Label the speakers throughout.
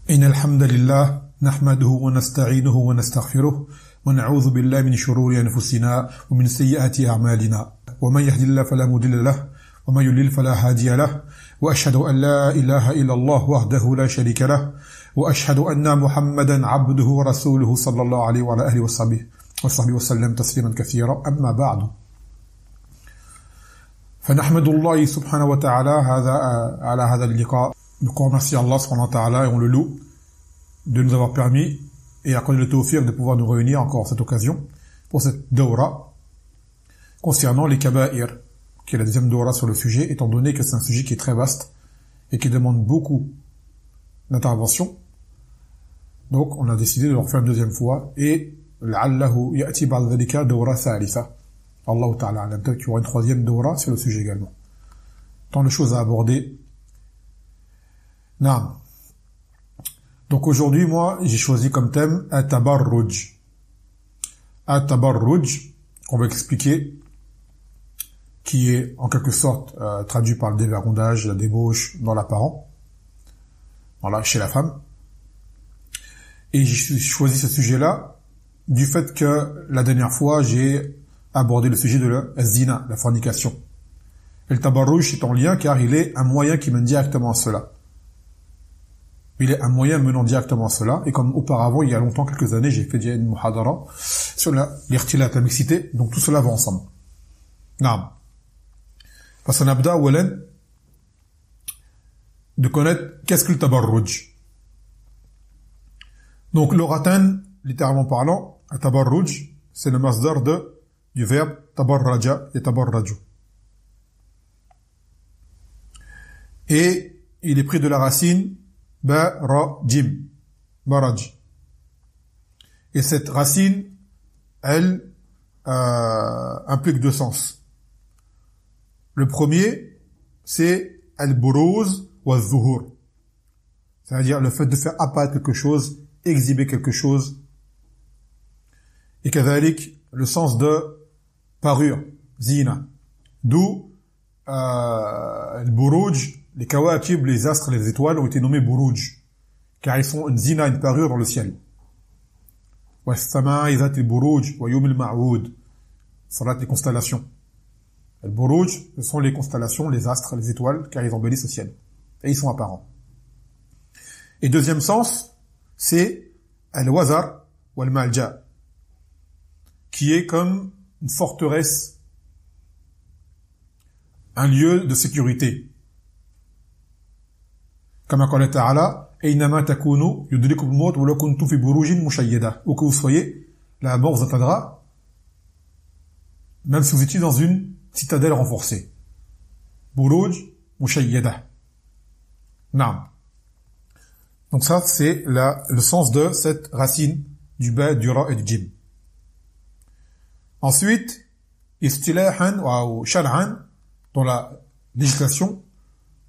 Speaker 1: إن الحمد لله نحمده ونستعينه ونستغفره ونعوذ بالله من شرور أنفسنا ومن سيئات أعمالنا ومن يهد الله فلا مضل له ومن يضلل فلا هادي له وأشهد أن لا إله إلا الله وحده لا شريك له وأشهد أن محمدا عبده ورسوله صلى الله عليه وعلى آله وصحبه وسلم تسليما كثيرا أما بعد فنحمد الله سبحانه وتعالى على هذا اللقاء. Nous remercions Allah subhanahu wa ta'ala et on le loue de nous avoir permis et accordé le tawfiq de pouvoir nous réunir encore à cette occasion pour cette dawra concernant les kaba'ir, qui est la deuxième dawra sur le sujet, étant donné que c'est un sujet qui est très vaste et qui demande beaucoup d'intervention. Donc on a décidé de le refaire une deuxième fois et la'allahu ya'ti ba'da dhalika dawra thalitha. Allah ta'ala, peut-être qu'il y aura une troisième dawra sur le sujet également. Tant de choses à aborder. Non. Donc aujourd'hui, moi, j'ai choisi comme thème At-Tabarruj. At-Tabarruj, on va expliquer, qui est en quelque sorte traduit par le dévergondage, la débauche dans l'apparent, voilà, chez la femme. Et j'ai choisi ce sujet-là du fait que la dernière fois, j'ai abordé le sujet de la zina, la fornication. Et le tabarruj est en lien car il est un moyen qui mène directement à cela. Il est un moyen menant directement à cela. Et comme auparavant, il y a longtemps, quelques années, j'ai fait une muhadara sur l'irtilat, la mixité. Donc tout cela va ensemble. Naam. Parce qu'on abda oualen de connaître qu'est-ce que le tabarruj. Donc l'oratan, littéralement parlant, un tabarruj, c'est le masdar du verbe tabarraja et tabarraju. Et il est pris de la racine barajim, baraj. Et cette racine, elle implique deux sens. Le premier, c'est al-buruz wa al-zuhur. C'est-à-dire le fait de faire apparaître quelque chose, exhiber quelque chose. Et kadhalik, le sens de parure, zina. D'où al-buruj, les kawakib, les astres, les étoiles ont été nommés buruj, car ils sont une zina, une parure dans le ciel. Wa as-sama'i dhat al-buruj wa yawm al-ma'ud. Salat, les constellations. Al-buruj, ce sont les constellations, les astres, les étoiles, car ils embellissent le ciel. Et ils sont apparents. Et deuxième sens, c'est al-wazar wa al-malja, qui est comme une forteresse, un lieu de sécurité. Comme qala ta'ala, aynama takunu yudrikum al-maut wa law kuntum fi burujin mushayyada. Où que vous soyez, la mort vous atteindra, même si vous étiez dans une citadelle renforcée. Buruj mushayyada. Naam. Donc ça, c'est le sens de cette racine du ba, du ra et du jim. Ensuite, istilahan ou shar'an, dans la législation,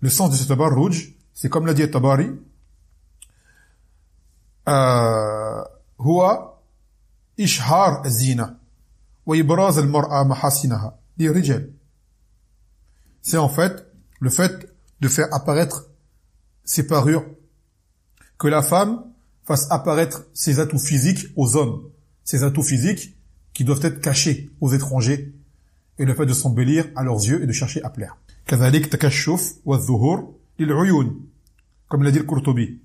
Speaker 1: le sens de ce tabarruj, c'est comme l'a dit Tabari, huwa ishhar az-zina wa ibraz al-mar'a mahasinaha li rijal. C'est en fait le fait de faire apparaître ses parures, que la femme fasse apparaître ses atouts physiques aux hommes, ses atouts physiques qui doivent être cachés aux étrangers, et le fait de s'embellir à leurs yeux et de chercher à plaire. Kadhalik takashshuf wa dhuhur lil uyun, comme l'a dit le Qurtubi.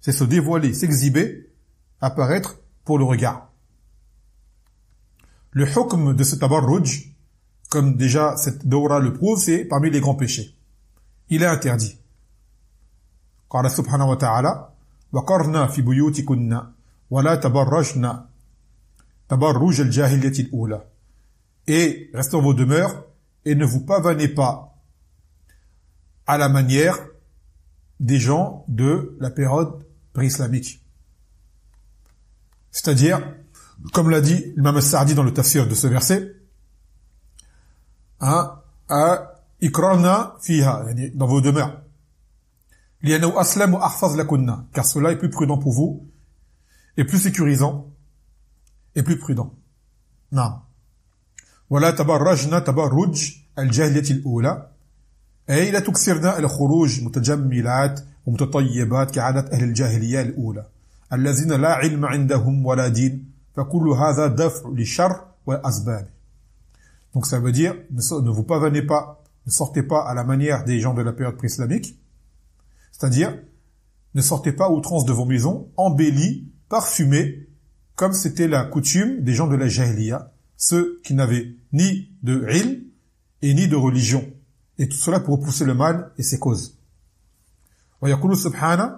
Speaker 1: C'est se dévoiler, s'exhiber, apparaître pour le regard. Le hukm de ce tabarruj, comme déjà cette dawra le prouve, c'est parmi les grands péchés. Il est interdit. Qala subhanahu wa ta'ala, wa qarna fi buyutikunna wa la tabarrajna tabarruj al-jahiliyyati al-ula. Et restez dans vos demeures et ne vous pavanez pas à la manière des gens de la période pré-islamique. C'est-à-dire, comme l'a dit l'imam al-Sa'di dans le tafsir de ce verset, ikrarna fiha, dans vos demeures. Li'annahu aslam wa ahfaz lakunna, car cela est plus prudent pour vous, et plus sécurisant, et plus prudent. Non. Wala tabarrajna tabarruj al-jahiliyyati al-ula, أي لا تكثرن الخروج متجملات ومتطيبات كعادة أهل الجاهلية الأولى الذين لا علم عندهم ولا دين فكل هذا دفع للشر والأسباب. Donc ça veut dire, ne vous pavanez pas, ne sortez pas à la manière des gens de la période pré-islamique, c'est-à-dire, ne sortez pas à outrance de vos maisons, embellis, parfumés, comme c'était la coutume des gens de la Jahiliya, ceux qui n'avaient ni de ilm et ni de religion. Et tout cela pour repousser le mal et ses causes. ويقول سبحانه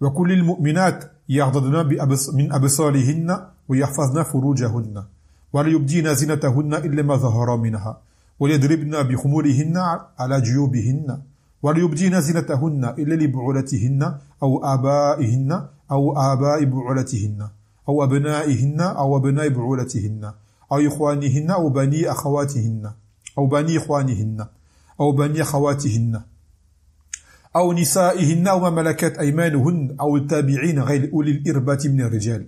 Speaker 1: وكل المؤمنات يغضضن من أبصارهن ويحفظن فروجهن ولا يبدين زينتهن إلا ما ظهر منها وليضربن بخمورهن على جيوبهن ولا يبدين زينتهن إلا لبعولتهن أو آبائهن أو آباء بعولتهن أو أبنائهن أو أبناء بعولتهن أو إخوانهن أو بني أخواتهن أو بني إخوانهن أو بني أخواتهن أو نسائهن أو ما ملكت أيمانهن أو التابعين غير أولي الإربة من الرجال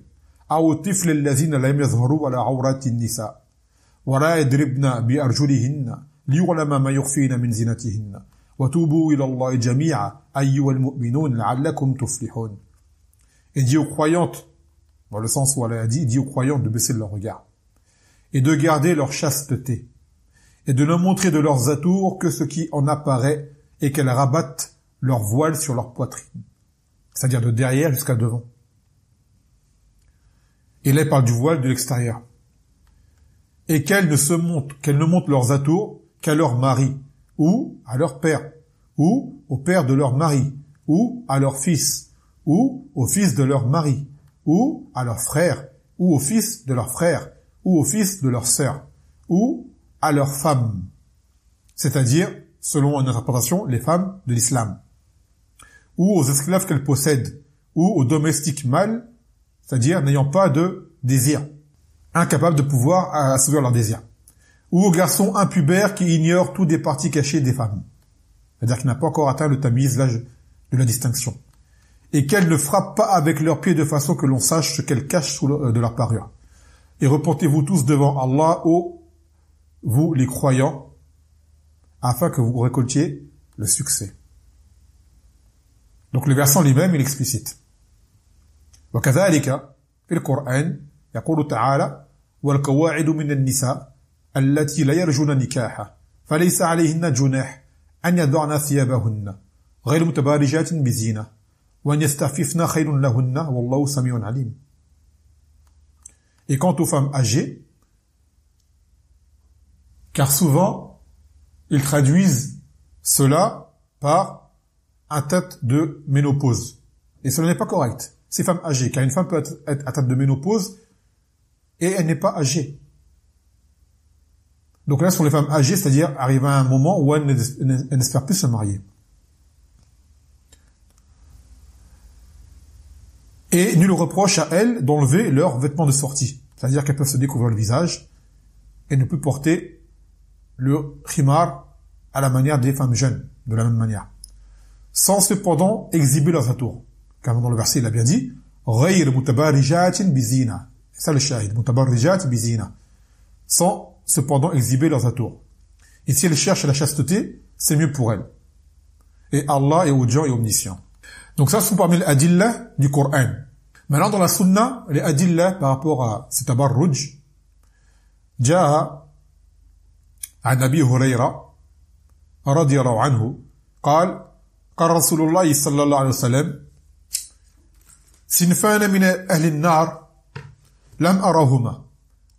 Speaker 1: أو الطفل الذين لم يظهروا على عورات النساء ولا يضربن بأرجلهن ليعلم ما يخفين من زينتهن وتوبوا إلى الله جميعا أيها المؤمنون لعلكم تفلحون. Et dit aux croyantes, dans le sens où Allah a dit aux croyantes de baisser leur regard et de garder leur chasteté et de ne montrer de leurs atours que ce qui en apparaît et qu'elles rabattent leur voile sur leur poitrine, c'est-à-dire de derrière jusqu'à devant. Et là, il parle du voile de l'extérieur. Et qu'elles ne montrent leurs atours qu'à leur mari, ou à leur père, ou au père de leur mari, ou à leur fils, ou au fils de leur mari, ou à leur frère, ou au fils de leur frère, ou au fils de leur sœur, ou à leurs femmes. C'est-à-dire, selon une interprétation, les femmes de l'islam. Ou aux esclaves qu'elles possèdent, ou aux domestiques mâles, c'est-à-dire n'ayant pas de désir, incapables de pouvoir assouvir leur désir. Ou aux garçons impubères qui ignorent tous des parties cachées des femmes, c'est-à-dire qui n'ont pas encore atteint le tamiz, l'âge de la distinction, et qu'elles ne frappent pas avec leurs pieds de façon que l'on sache ce qu'elles cachent de leur parure. Et reportez-vous tous devant Allah, ô vous les croyants, afin que vous récoltiez le succès. Donc le verset lui-même, il explicite. وكذلك في القرآن يقول تعالى والقواعد من النساء التي لا يرجون نكاحا فليس عليهن جناح أن يضعن ثيابهن غير متبارجات بزينة وأن يستعففن خير لهن والله سميع عليم. Et quant aux femmes âgées, car souvent ils traduisent cela par un tête de ménopause. Et cela n'est pas correct. Ces femmes âgées, car une femme peut être atteinte de ménopause et elle n'est pas âgée. Donc là, ce sont les femmes âgées, c'est-à-dire arrivées à un moment où elles n'espèrent plus se marier. Et nul reproche à elles d'enlever leurs vêtements de sortie. C'est-à-dire qu'elles peuvent se découvrir le visage et ne plus porter le khimar à la manière des femmes jeunes, de la même manière. Sans cependant exhiber leurs atours. Car dans le verset, il a bien dit غير متبرجات بزينة. C'est ça le shahid, متبرجات بزينة. Sans cependant exhiber leurs atours. Et si elles cherchent la chasteté, c'est mieux pour elles. Et Allah est audient et omniscient. Donc ça, ce sont parmi les adillah du Coran. Maintenant, dans la sunna, les adillah par rapport à ce tabarruj, جاء عن أبي هريرة رضي الله عنه قال قال رسول الله صلى الله عليه وسلم صنفان من أهل النار لم أرهما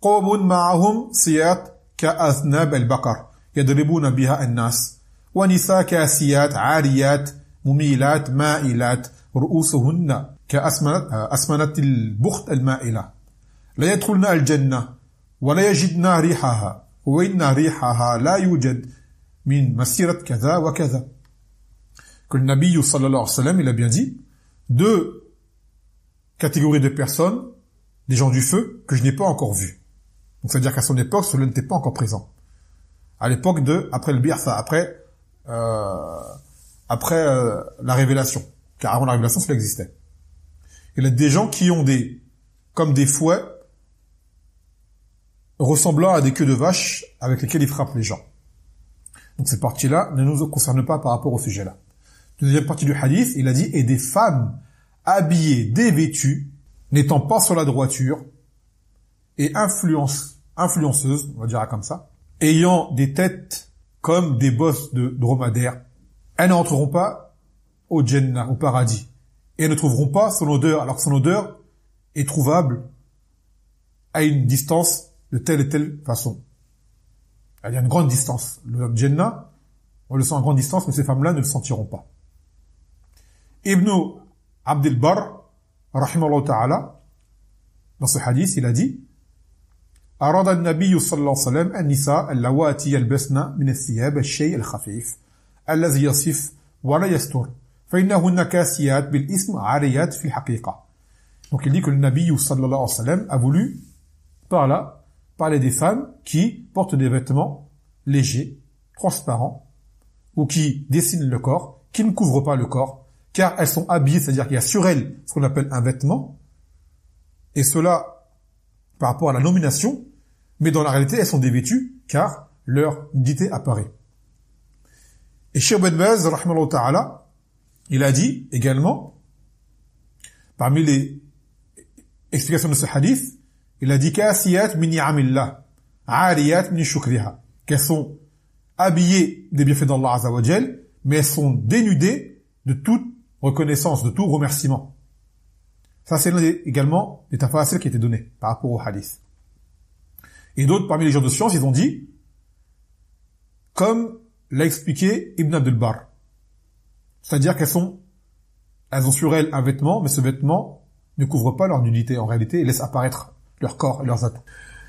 Speaker 1: قوم معهم سياط كأذناب البقر يضربون بها الناس ونساء كاسيات عاريات مميلات مائلات رؤوسهن كأسمنة البخت المائلة لا يدخلن الجنة ولا يجدن ريحها وإن ريحها لا يوجد من مسيرة كذا وكذا. Que le Nabi sallallahu alayhi wa sallam, il a bien dit, deux catégories de personnes, des gens du feu, que je n'ai pas encore vus. Donc c'est-à-dire qu'à son époque, cela n'était pas encore présent. À l'époque après le bi'atha, après la révélation. Car avant la révélation, cela existait. Il y a des gens qui ont comme des fouets, ressemblant à des queues de vache, avec lesquels ils frappent les gens. Donc cette partie-là ne nous concerne pas par rapport au sujet-là. Deuxième partie du hadith, il a dit « Et des femmes habillées, dévêtues, n'étant pas sur la droiture, et influenceuses, on va dire comme ça, ayant des têtes comme des bosses de dromadaires, elles n'entreront pas au Jannah, au paradis, et ne trouveront pas son odeur, alors que son odeur est trouvable à une distance de telle et telle façon. Il y a une grande distance. Le Jannah, on le sent à grande distance, mais ces femmes-là ne le sentiront pas. Ibn Abdel Barr, rahimahullah ta'ala, dans ce hadith, il a dit أراد النبي صلى الله عليه وسلم النساء اللواتي يلبسن من الثياب الشيء الخفيف الذي يصف ولا يستر فإنهن كاسيات بالاسم عاريات في الحقيقة. Donc il dit que le Nabi sallallahu alayhi wa sallam a voulu par là parler des femmes qui portent des vêtements légers, transparents, ou qui dessinent le corps, qui ne couvrent pas le corps, car elles sont habillées, c'est-à-dire qu'il y a sur elles ce qu'on appelle un vêtement, et cela par rapport à la nomination, mais dans la réalité, elles sont dévêtues, car leur nudité apparaît. Et Cheikh Ben Baz, rahimahullah ta'ala, il a dit également, parmi les explications de ce hadith, il a dit kasiyat min ni'amillah, ariyat min shukriha, qu'elles sont habillées des bienfaits d'Allah Azza wa Jal, mais elles sont dénudées de toute reconnaissance, de tout remerciement. Ça, c'est également des tafasir qui étaient donnés par rapport au hadith. Et d'autres, parmi les gens de science, ils ont dit, comme l'a expliqué Ibn Abdel Barr, c'est-à-dire qu'elles ont sur elles un vêtement, mais ce vêtement ne couvre pas leur nudité. En réalité, il laisse apparaître leur corps et leurs atouts.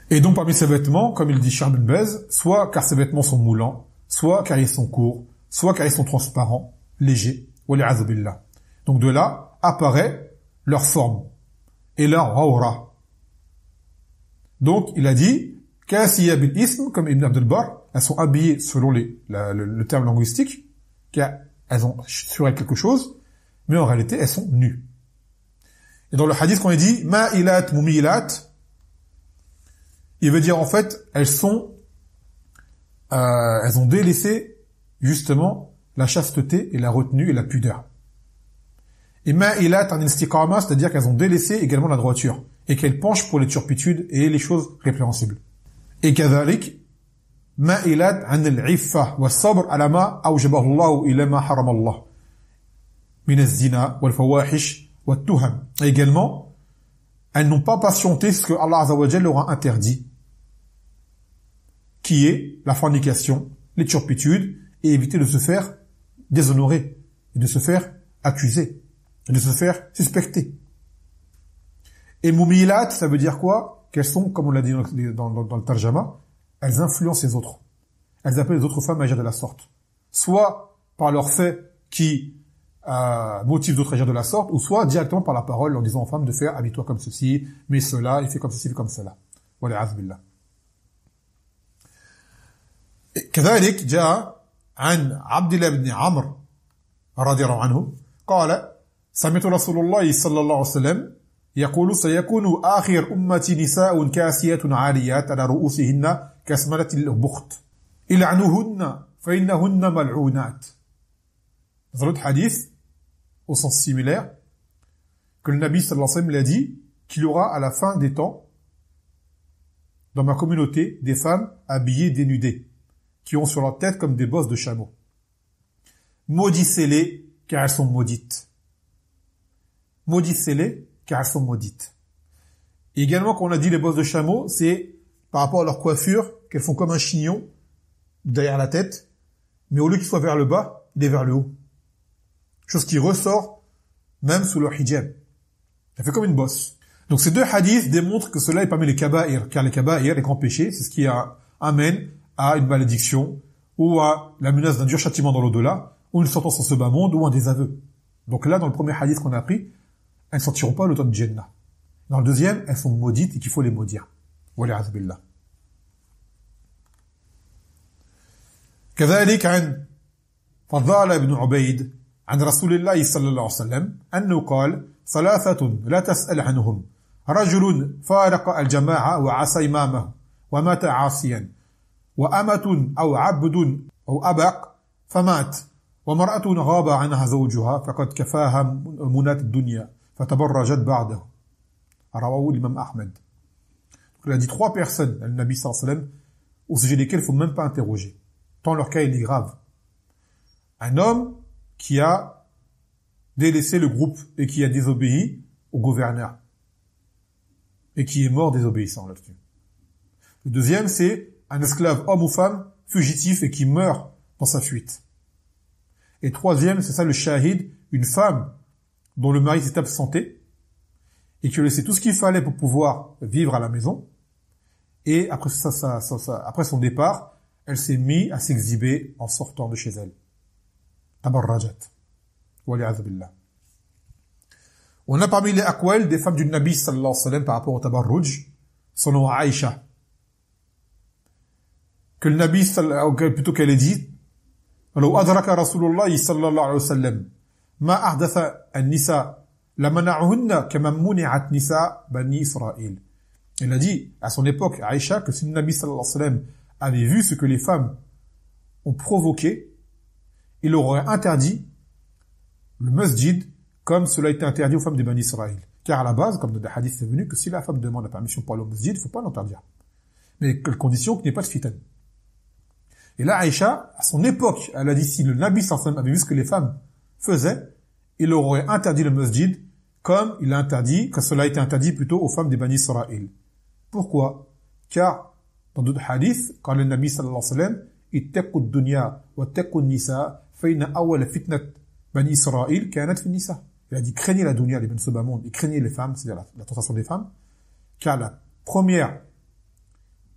Speaker 1: Et donc, parmi ces vêtements, comme il dit Cheikh Ben Baz, soit car ces vêtements sont moulants, soit car ils sont courts, soit car ils sont transparents, légers, wali'adhu billah. Donc de là apparaît leur forme et leur awra. Donc, il a dit, Kasiya bil ism, comme Ibn Abdel Barr, elles sont habillées selon le terme linguistique, car elles ont sur elles quelque chose, mais en réalité, elles sont nues. Et dans le hadith qu'on a dit, ma'ilat mumilat, il veut dire en fait, elles ont délaissé justement la chasteté et la retenue et la pudeur. Et ma'ilat an istiqama, c'est-à-dire qu'elles ont délaissé également la droiture et qu'elles penchent pour les turpitudes et les choses répréhensibles. Et kadhalik ma'ilat an al-'iffa was-sabr ala ma awjabahu Allah ila ma harama Allah min az-zina wal-fawahish wat-tuham. Et également, elles n'ont pas patienté ce que Allah Azza wa Jalla leur a interdit, qui est la fornication, les turpitudes, et éviter de se faire déshonorer, et de se faire accuser, et de se faire suspecter. Et mumilat, ça veut dire quoi? Qu'elles sont, comme on l'a dit dans le tarjama, elles influencent les autres. Elles appellent les autres femmes à agir de la sorte. Soit par leur fait qui motive d'autres à agir de la sorte, ou soit directement par la parole, en disant aux femmes de faire, habille-toi comme ceci, mais cela, il fait comme ceci, il fait comme cela. Wali'adhu billah. كذلك جاء عن عبد الله بن عمرو رضي الله عنه قال سمعت رسول الله صلى الله عليه وسلم يقول سيكون آخر أمتي نساء كاسيات عاريات على رؤوسهن كاسملة البخت إلعنوهن فإنهن ملعونات. Dans l'autre hadith, au sens similaire, que le Nabi sallallahu alayhi wa sallam l'a dit, qu'il y aura à la fin des temps, dans ma communauté, des femmes habillées dénudées, qui ont sur leur tête comme des bosses de chameau. Maudissez-les, car elles sont maudites. Maudissez-les, car elles sont maudites. Et également, quand on a dit les bosses de chameau, c'est par rapport à leur coiffure, qu'elles font comme un chignon derrière la tête, mais au lieu qu'il soit vers le bas, il est vers le haut. Chose qui ressort même sous leur hijab. Ça fait comme une bosse. Donc ces deux hadiths démontrent que cela est parmi les kaba'ir, car les kaba'ir, les grands péchés, c'est ce qui amène à une malédiction, ou à la menace d'un dur châtiment dans l'au-delà, ou une sentence en ce bas monde, ou un désaveu. Donc là, dans le premier hadith qu'on a appris, elles ne sortiront pas l'automne de Jannah. Dans le deuxième, elles sont maudites et qu'il faut les maudire. Wali'adhu billah. كذلك عن فضال بن عبيد عن رسول الله صلى الله عليه وسلم أنه قال ثلاثة لا تسأل عنهم رجل فارق الجماعة وعصى إمامه ومات عاصيا وأمة أو عبد أو أبق فمات ومرأة غاب عنها زوجها فقد كفاها منات الدنيا فتبرجت بعده. رواه l'imam Ahmed. Il a dit 3 personnes, le Nabi sallallahu alayhi wa sallam, au sujet desquelles il ne faut même pas interroger, tant leur cas il est grave. Un homme qui a délaissé le groupe et qui a désobéi au gouverneur et qui est mort désobéissant là-dessus. Le deuxième, c'est un esclave, homme ou femme, fugitif et qui meurt dans sa fuite. Et troisième, c'est ça le shahid, une femme dont le mari s'est absenté et qui a laissé tout ce qu'il fallait pour pouvoir vivre à la maison. Et après après son départ, elle s'est mise à s'exhiber en sortant de chez elle. Tabarrajat. Wali'adhu billah. On a parmi les aqwal des femmes du Nabi sallallahu alayhi wa sallam par rapport au tabarruj, son nom Aïcha. Que le Nabi plutôt qu'elle ait dit, لو أدرك رسول الله صلى الله عليه وسلم ما أحدث النساء لمنعهن كما منعت نساء بني إسرائيل. Elle a dit à son époque, Aïcha, que si le Nabi sallallahu alayhi wa sallam avait vu ce que les femmes ont provoqué, il aurait interdit le masjid comme cela a été interdit aux femmes des Bani Israël. Car à la base, comme dans des hadiths c'est venu, que si la femme demande la permission pour aller au masjid, il ne faut pas l'interdire. Mais quelle condition qu'il n'y ait pas de fitan. Et là, Aïcha, à son époque, elle a dit si le Nabi sallallahu alayhi wa sallam avait vu ce que les femmes faisaient, il aurait interdit le masjid comme il a interdit, que cela a été interdit plutôt aux femmes des Bani Israël. Pourquoi? Car dans d'autres hadiths, quand le Nabi sallallahu alayhi wa sallam ittaqu ad-dunya wa ittaqu an-nisa fa inna awwala fitnat Bani Israël kanat fi an-nisa. Il a dit craignez la dunya, les ben monde, et craignez les femmes, c'est-à-dire la tentation des femmes, car la première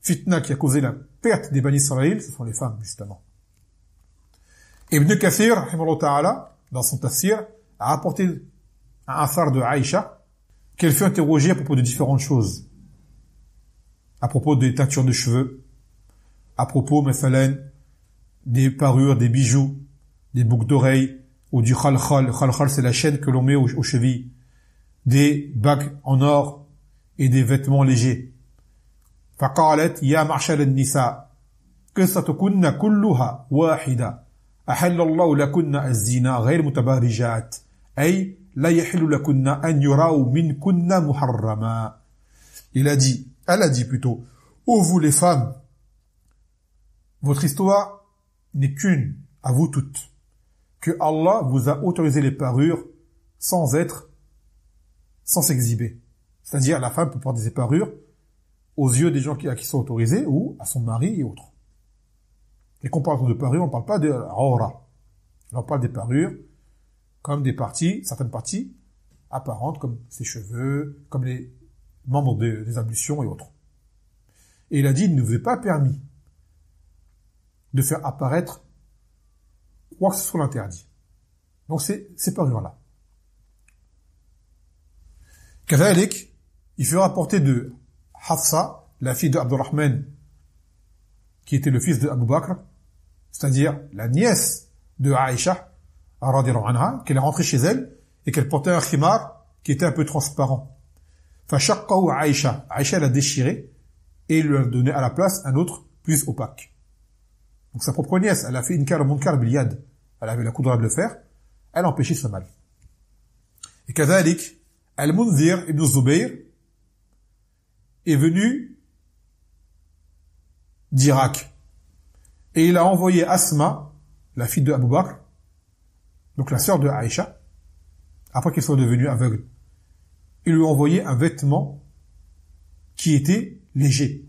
Speaker 1: fitna qui a causé la perte des Bani Israël, ce sont les femmes, justement. Ibn Kathir, rahimahullah ta'ala, dans son tafsir, a rapporté un affaire de Aïcha, qu'elle fut interrogée à propos de différentes choses. À propos des teintures de cheveux, à propos, mathalan, des parures, des bijoux, des boucles d'oreilles, ou du khalkhal. Khalkhal, c'est la chaîne que l'on met aux chevilles, des bagues en or et des vêtements légers. فقالت يا معشر النساء قصتكن كلها واحدة أحل الله لكن الزنا غير متبرجات أي لا يحل لكن أن يراوا منكن محرما. Elle a dit plutôt, ô vous les femmes, votre histoire n'est qu'une, à vous toutes, que Allah vous a autorisé les parures sans s'exhiber. C'est-à-dire, la femme peut porter ses parures aux yeux des gens à qui sont autorisés, ou à son mari et autres. Et quand on parle de parures, on ne parle pas de aura. On parle des parures comme des parties, certaines parties apparentes, comme ses cheveux, comme les membres des ablutions et autres. Et il a dit, il ne vous est pas permis de faire apparaître quoi que ce soit l'interdit. Donc c'est ces parures-là. Kazalik, il fut rapporté de Hafsa, la fille de Abdurrahman, qui était le fils de Abu Bakr, c'est-à-dire la nièce de Aïcha, radhiyallahu anha, qu'elle est rentrée chez elle, et qu'elle portait un khimar qui était un peu transparent. Fashaqqahu Aïcha. Aïcha l'a déchiré, et lui a donné à la place un autre plus opaque. Donc sa propre nièce, elle a fait une munkar bil yad. Elle avait la coudre de le faire, elle a empêché ce mal. Et kazalik, Al-Munzir ibn Zubayr est venu d'Irak. Et il a envoyé Asma, la fille de Abu Bakr, donc la sœur de Aïcha, après qu'elle soit devenue aveugle. Il lui a envoyé un vêtement qui était léger.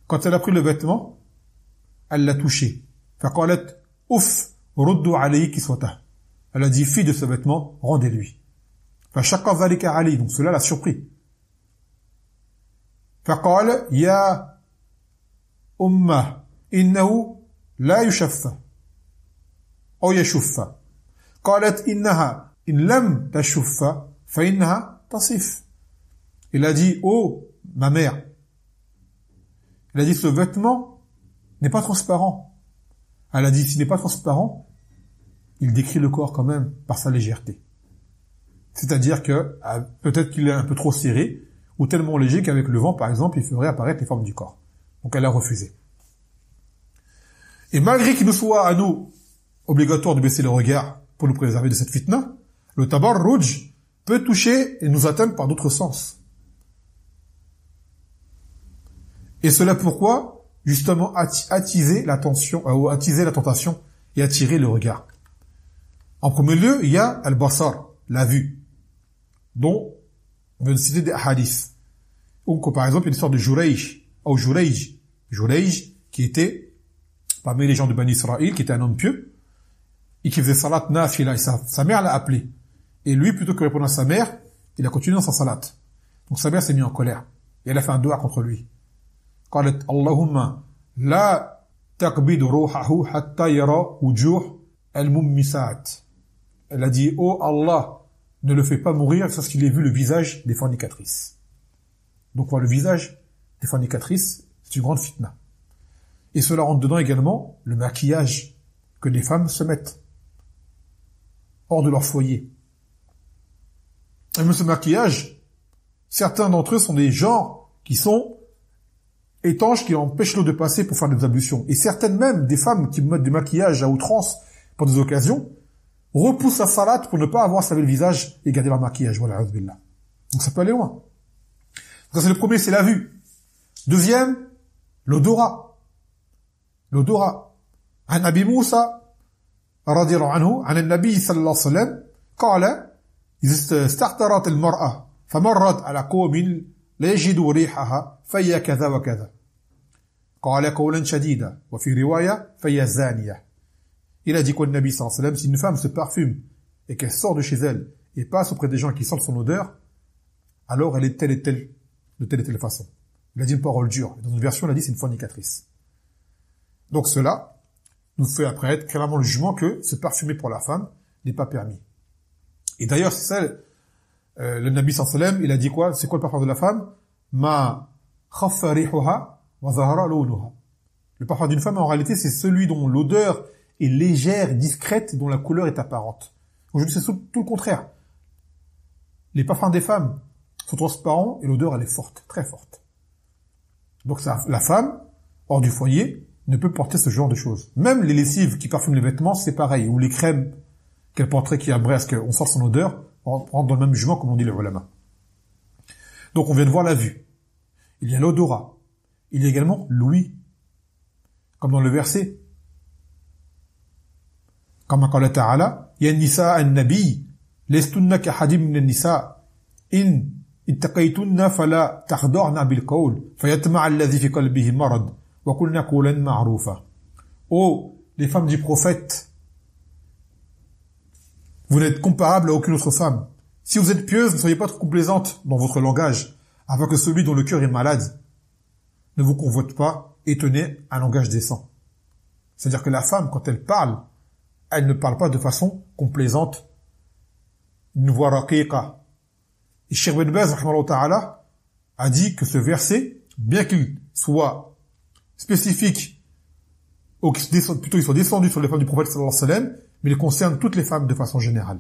Speaker 1: Quand elle a pris le vêtement, elle l'a touché. فقالت ouf, ردوا عليه كسوته. Elle a dit, fille de ce vêtement, rendez-lui. فشق ذلك عليه, donc cela l'a surpris. فقال يا أمه إنه لا يشف أو يشف. قالت إنها إن لم تشف فإنها تصف. Il a dit, oh, ma mère. Il a dit, ce vêtement n'est pas transparent. Elle a dit, s'il n'est pas transparent, il décrit le corps quand même par sa légèreté. C'est-à-dire que peut-être qu'il est un peu trop serré ou tellement léger qu'avec le vent, par exemple, il ferait apparaître les formes du corps. Donc elle a refusé. Et malgré qu'il nous soit à nous obligatoire de baisser le regard pour nous préserver de cette fitna, le tabarruj peut toucher et nous atteindre par d'autres sens. Et cela pourquoi? Justement attiser l'attention, ou attiser la tentation et attirer le regard. En premier lieu, il y a al-basar, la vue, dont on vient de citer des hadiths. Donc, par exemple, il y a l'histoire de Jurayj, qui était parmi les gens de Bani Israël, qui était un homme pieux, et qui faisait salat nafila, et sa mère l'a appelé. Et lui, plutôt que de répondre à sa mère, il a continué dans sa salat. Donc sa mère s'est mise en colère. Et elle a fait un dua contre lui. قالت اللهم لا تقبض روحه حتى يرى وجوه الممسات. Elle a dit, oh Allah, ne le fais pas mourir parce qu'il ait vu le visage des fornicatrices. Donc voir le visage des fornicatrices, c'est une grande fitna. Et cela rentre dedans également le maquillage que les femmes se mettent hors de leur foyer. Et même ce maquillage, certains d'entre eux sont des genres qui sont étanches, qui empêchent l'eau de passer pour faire des ablutions. Et certaines même, des femmes qui mettent du maquillage à outrance pour des occasions, repoussent la salat pour ne pas avoir savé le visage et garder leur maquillage. Voilà, billah. Donc ça peut aller loin. Donc c'est le premier, c'est la vue. Deuxième, l'odorat. L'odorat. عن أبي موسى رضي الله عنه عن النبي صلى الله عليه وسلم قال إذا استحضرت المرأة فمرت على قوم لا يجدوا ريحها فهي كذا وكذا قال قولا شديدا وفي رواية فهي زانية. Il a dit quoi le Nabi sallallahu alayhi wa sallam, si une femme se parfume et qu'elle sort de chez elle et passe auprès des gens qui sentent son odeur, alors elle est telle et telle, de telle et telle façon. Il a dit une parole dure. Dans une version, il a dit c'est une fornicatrice. Donc cela nous fait apparaître clairement le jugement que se parfumer pour la femme n'est pas permis. Et d'ailleurs, c'est ça, le Nabi sallallahu alayhi wa sallam, il a dit quoi? C'est quoi le parfum de la femme? Ma khaffa rihuha wa zahara lawnuha. Le parfum d'une femme, en réalité, c'est celui dont l'odeur est légère, discrète, dont la couleur est apparente. Aujourd'hui, c'est tout le contraire. Les parfums des femmes sont transparents et l'odeur, elle est forte, très forte. Donc ça, la femme, hors du foyer, ne peut porter ce genre de choses. Même les lessives qui parfument les vêtements, c'est pareil. Ou les crèmes qu'elle porterait qui abrègent à ce qu'on sort son odeur, on rentre dans le même jugement comme on dit les ulama. Donc on vient de voir la vue. Il y a l'odorat. Il y a également l'ouïe. Comme dans le verset. Comme قال تعالى يا النساء النبي لستن كأحد من النساء إن اتقيتن فلا تخضعن بالقول فيطمع الذي في قلبه مرض وقلن قولا معروفا. Oh, les femmes du prophète, vous n'êtes comparables à aucune autre femme. Si vous êtes pieuse, ne soyez pas trop complaisante dans votre langage, afin que celui dont le cœur est malade ne vous convoite pas et tenez un langage décent. C'est-à-dire que la femme, quand elle ne parle pas de façon complaisante, une voix raqiqa. Et Cheikh Ben Baz, rahimahullah ta'ala, a dit que ce verset, bien qu'il soit spécifique, ou plutôt il soit descendu sur les femmes du prophète sallallahu alayhi wa sallam, mais il concerne toutes les femmes de façon générale.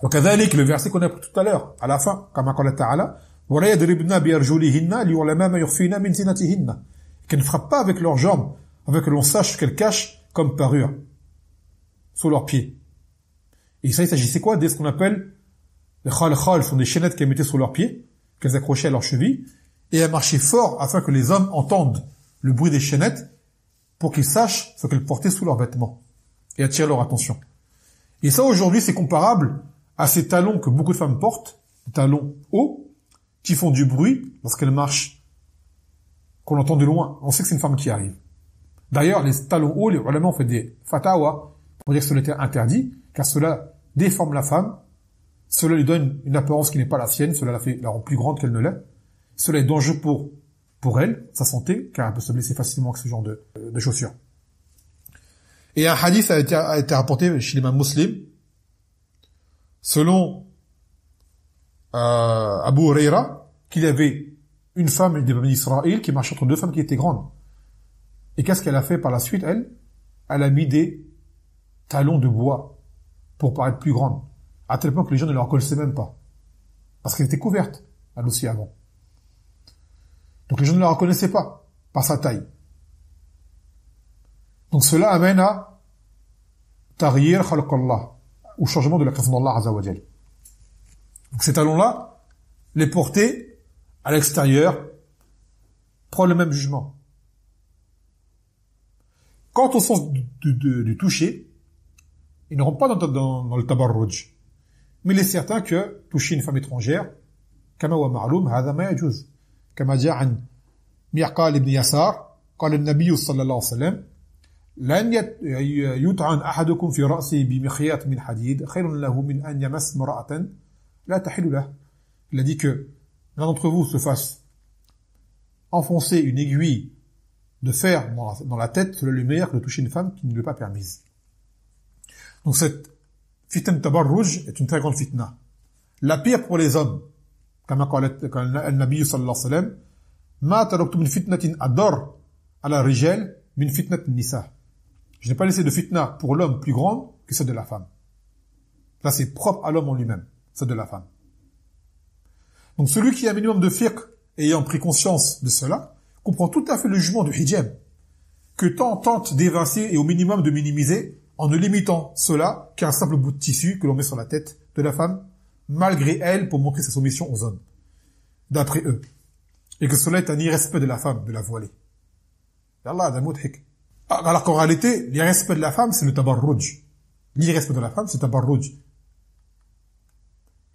Speaker 1: Donc, le verset qu'on a pris tout à l'heure, à la fin, comme قال تعالى, ولا يضربن بأرجلهن ليعلم ما يخفين من زينتهن, qu'elles ne frappent pas avec leurs jambes, afin que l'on sache ce qu'elles cachent comme parure sous leurs pieds. Et ça, il s'agissait quoi? Dès ce qu'on appelle les khal, sont des chaînettes qu'elles mettaient sous leurs pieds, qu'elles accrochaient à leurs chevilles, et elles marchaient fort afin que les hommes entendent le bruit des chaînettes pour qu'ils sachent ce qu'elles portaient sous leurs vêtements et attirer leur attention. Et ça, aujourd'hui, c'est comparable à ces talons que beaucoup de femmes portent, des talons hauts, qui font du bruit lorsqu'elles marchent, qu'on entend de loin. On sait que c'est une femme qui arrive. D'ailleurs, les talons hauts, les ulama ont fait des fatawa pour dire que cela était interdit, car cela déforme la femme, cela lui donne une apparence qui n'est pas la sienne, cela la rend plus grande qu'elle ne l'est, cela est dangereux pour elle, sa santé, car elle peut se blesser facilement avec ce genre de chaussures. Et un hadith a été rapporté chez l'imam Muslim, selon Abu Huraira, qu'il y avait une femme des Bani Israël qui marchait entre deux femmes qui étaient grandes. Et qu'est-ce qu'elle a fait par la suite, elle? Elle a mis des talons de bois pour paraître plus grande, à tel point que les gens ne la reconnaissaient même pas. Parce qu'elle était couverte, elle aussi avant. Donc les gens ne la reconnaissaient pas, par sa taille. Donc cela amène à taghyir khalq Allah, au changement de la création d'Allah Azza wa Jal. Donc ces talons-là, les porter à l'extérieur, prend le même jugement. Quant au sens du toucher, ils ne rentrent pas dans le tabarruj. Mais il est certain que toucher une femme étrangère, كما هو معلوم هذا ما يجوز. كما جاء عن معقال بن يسار قال النبي صلى الله عليه وسلم لن يطعن أحدكم في رأسه بمخيط من حديد خير له من أن يمس امرأة لا تحل له. Il a dit que l'un d'entre vous se fasse enfoncer une aiguille de fer dans la tête, cela lui est meilleur que de toucher une femme qui ne lui est pas permise. Donc cette fitna tabarruj est une très grande fitna. La pire pour les hommes, comme قال النبي صلى الله عليه وسلم ما تركت من فتنة أضر على الرجال من فتنة النساء. Je n'ai pas laissé de fitna pour l'homme plus grande que celle de la femme. Ça c'est propre à l'homme en lui-même, celle de la femme. Donc celui qui a un minimum de fiqh ayant pris conscience de cela, comprend tout à fait le jugement du hijab, que tant tente d'évincer et au minimum de minimiser, en ne limitant cela qu'à un simple bout de tissu que l'on met sur la tête de la femme, malgré elle, pour montrer sa soumission aux hommes, d'après eux. Et que cela est un irrespect de la femme, de la voiler. Alors qu'en réalité, l'irrespect de la femme, c'est le tabarruj. L'irrespect de la femme, c'est le tabarruj.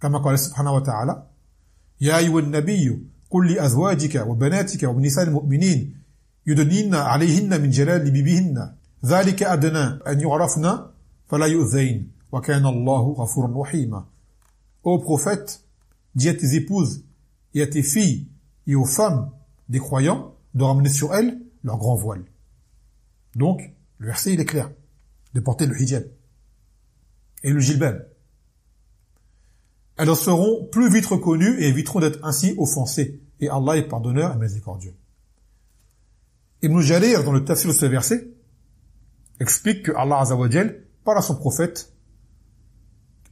Speaker 1: Comme Allah subhanahu wa ta'ala, Ya ayyuhan nabiyyu قل لأزواجك وبناتك ونساء المؤمنين يدنين عليهن من جلابيبهن ذلك أدنى أن يعرفن فلا يؤذين وكان الله غفورا رحيما. Ô prophète, dis à tes épouses et à tes filles et aux femmes des croyants de ramener sur elles leur grand voile. Donc, le verset il est clair, de porter le hijab et le jilbab. Elles seront plus vite reconnues et éviteront d'être ainsi offensées. Et Allah est pardonneur et miséricordieux. Ibn Jarir, dans le tafsir de ce verset, explique que Allah Azza wa Jal parle à son prophète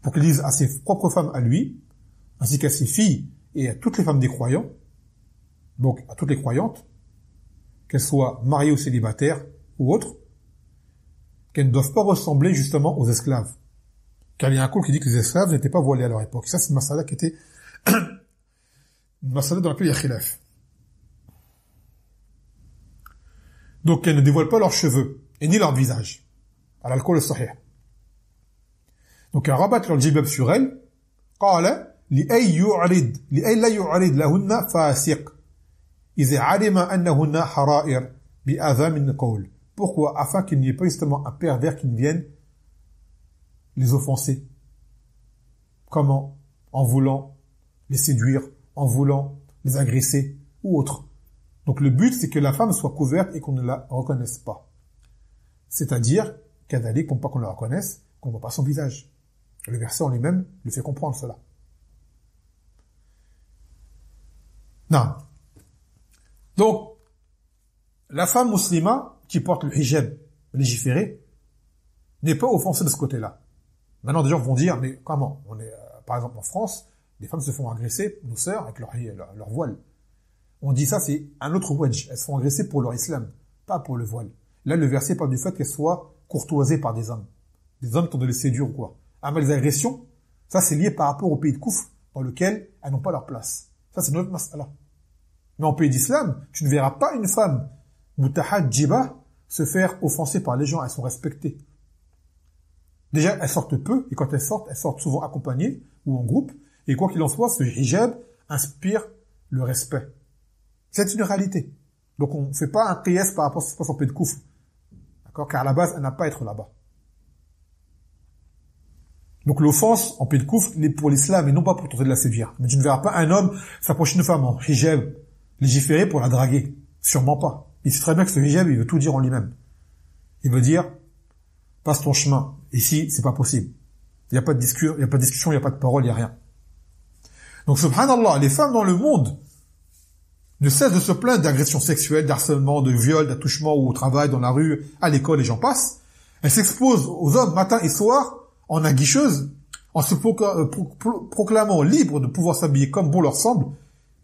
Speaker 1: pour qu'il dise à ses propres femmes à lui, ainsi qu'à ses filles et à toutes les femmes des croyants, donc à toutes les croyantes, qu'elles soient mariées ou célibataires ou autres, qu'elles ne doivent pas ressembler justement aux esclaves. Car il y a un cours qui dit que les esclaves n'étaient pas voilés à leur époque. Ça, c'est une masala qui était une masala dans laquelle il y a khilaf. Donc, elles ne dévoilent pas leurs cheveux et ni leur visage. À l'alcool sahih. Donc, elles rabattent leur jilbab sur elles. قال لأي لا يعرض لهن فاسق إذا علم أنهن حرائر بأذى من قول. Pourquoi? Afin qu'il n'y ait pas justement un pervers qui ne vienne les offenser. Comment? En voulant les séduire, en voulant les agresser ou autre. Donc le but, c'est que la femme soit couverte et qu'on ne la reconnaisse pas. C'est-à-dire, qu'adalik, pour pas qu'on la reconnaisse, qu'on ne voit pas son visage. Le verset en lui-même le fait comprendre cela. Non. Donc, la femme musulmane qui porte le hijab légiféré n'est pas offensée de ce côté-là. Maintenant, des gens vont dire, mais comment? On est, par exemple, en France, les femmes se font agresser, nos sœurs, avec leur voile. On dit ça, c'est un autre wedge. Elles se font agresser pour leur islam, pas pour le voile. Là, le verset parle du fait qu'elles soient courtoisées par des hommes. Des hommes qui ont de les séduire ou quoi. Ah, mais les agressions, ça, c'est lié par rapport au pays de Koufr, dans lequel elles n'ont pas leur place. Ça, c'est notre mas'ala. Mais en pays d'islam, tu ne verras pas une femme mutahajjiba se faire offenser par les gens. Elles sont respectées. Déjà, elles sortent peu, et quand elles sortent souvent accompagnées ou en groupe, et quoi qu'il en soit, ce hijab inspire le respect. C'est une réalité. Donc on ne fait pas un qiyas par rapport à ce qui se passe en pays de Koufr. D'accord? Car à la base, elle n'a pas à être là-bas. Donc l'offense en pays de Koufr est pour l'islam et non pas pour tenter de la séduire. Mais tu ne verras pas un homme s'approcher d'une femme en hijab légiféré pour la draguer. Sûrement pas. Il sait très bien que ce hijab, il veut tout dire en lui-même. Il veut dire, passe ton chemin. Ici, c'est pas possible. Il n'y a pas de discours, il n'y a pas de discussion, il n'y a pas de parole, il n'y a rien. Donc, subhanallah, les femmes dans le monde ne cessent de se plaindre d'agressions sexuelles, d'harcèlement, de viols, d'attouchements ou au travail, dans la rue, à l'école, et j'en passe. Elles s'exposent aux hommes matin et soir, en aguicheuse, en se proclamant libres de pouvoir s'habiller comme bon leur semble,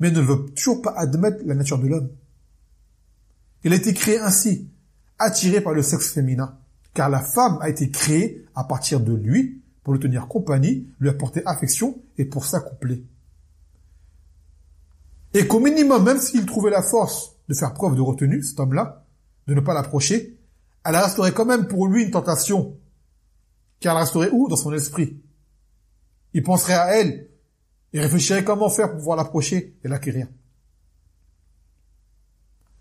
Speaker 1: mais ne veulent toujours pas admettre la nature de l'homme. Il a été créé ainsi. attiré par le sexe féminin, car la femme a été créée à partir de lui pour lui tenir compagnie, lui apporter affection et pour s'accoupler. Et qu'au minimum, même s'il trouvait la force de faire preuve de retenue, cet homme-là, de ne pas l'approcher, elle resterait quand même pour lui une tentation. Car elle resterait où? Dans son esprit. Il penserait à elle. Il réfléchirait comment faire pour pouvoir l'approcher et l'acquérir.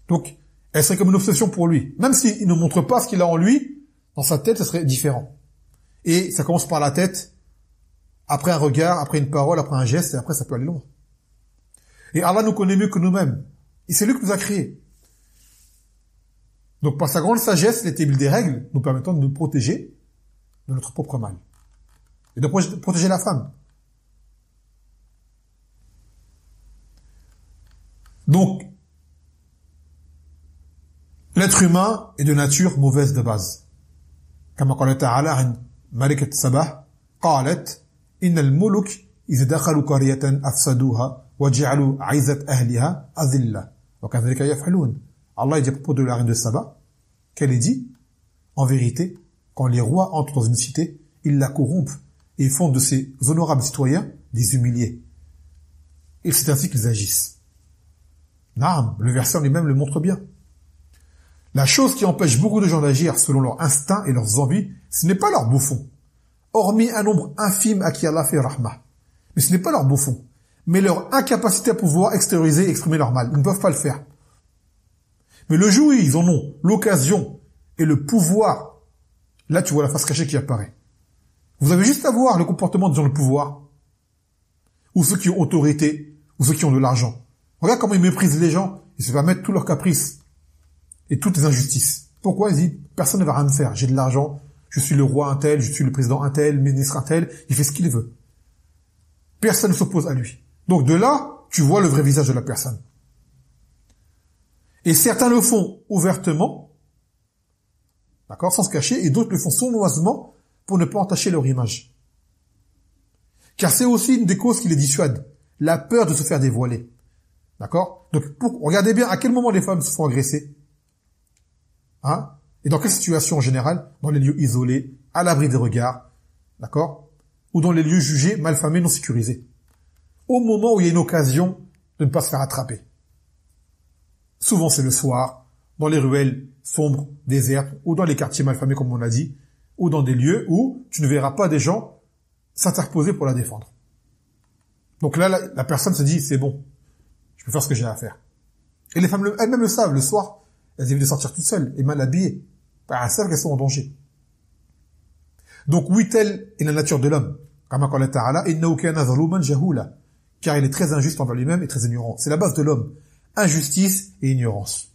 Speaker 1: Donc, elle serait comme une obsession pour lui. Même s'il ne montre pas ce qu'il a en lui, dans sa tête, ce serait différent. Et ça commence par la tête, après un regard, après une parole, après un geste, et après ça peut aller loin. Et Allah nous connaît mieux que nous-mêmes. Et c'est lui qui nous a créés. Donc par sa grande sagesse, il a établi des règles nous permettant de nous protéger de notre propre mal. Et de protéger la femme. Donc, l'être humain est de nature mauvaise de base. كما قال تعالى عن ملكة سبا قالت إن الملوك إذا دخلوا قرية أفسدوها وجعلوا عزة أهلها أذلة وكذلك يفعلون. Allah dit à propos de la reine de Saba qu'elle est dit, en vérité, quand les rois entrent dans une cité, ils la corrompent et font de ces honorables citoyens des humiliés. Et c'est ainsi qu'ils agissent. Naam, le verset en lui-même le montre bien. La chose qui empêche beaucoup de gens d'agir selon leurs instincts et leurs envies, ce n'est pas leur beau fond. Hormis un nombre infime à qui Allah fait rahma. Mais ce n'est pas leur beau fond. Mais leur incapacité à pouvoir extérioriser et exprimer leur mal. Ils ne peuvent pas le faire. Mais le jour où ils en ont l'occasion et le pouvoir, là tu vois la face cachée qui apparaît. Vous avez juste à voir le comportement des gens de pouvoir. Ou ceux qui ont autorité, ou ceux qui ont de l'argent. Regarde comment ils méprisent les gens. Ils se permettent tous leurs caprices. Et toutes les injustices. Pourquoi? Ils disent, personne ne va rien me faire. J'ai de l'argent, je suis le roi un tel, je suis le président un tel, le ministre un tel, il fait ce qu'il veut. Personne ne s'oppose à lui. Donc de là, tu vois le vrai visage de la personne. Et certains le font ouvertement, d'accord, sans se cacher, et d'autres le font sournoisement pour ne pas entacher leur image. Car c'est aussi une des causes qui les dissuade, la peur de se faire dévoiler. D'accord? Donc regardez bien à quel moment les femmes se font agresser. Hein? Et dans quelle situation en général? Dans les lieux isolés, à l'abri des regards, d'accord? Ou dans les lieux jugés, malfamés, non sécurisés. Au moment où il y a une occasion de ne pas se faire attraper. Souvent c'est le soir, dans les ruelles sombres, désertes, ou dans les quartiers malfamés comme on l'a dit, ou dans des lieux où tu ne verras pas des gens s'interposer pour la défendre. Donc là, la personne se dit, c'est bon, je peux faire ce que j'ai à faire. Et les femmes elles-mêmes le savent, le soir, elles évitent de sortir toutes seules et mal habillées. Elles savent qu'elles sont en danger. Donc oui, telle est la nature de l'homme. Car il est très injuste envers lui-même et très ignorant. C'est la base de l'homme. Injustice et ignorance.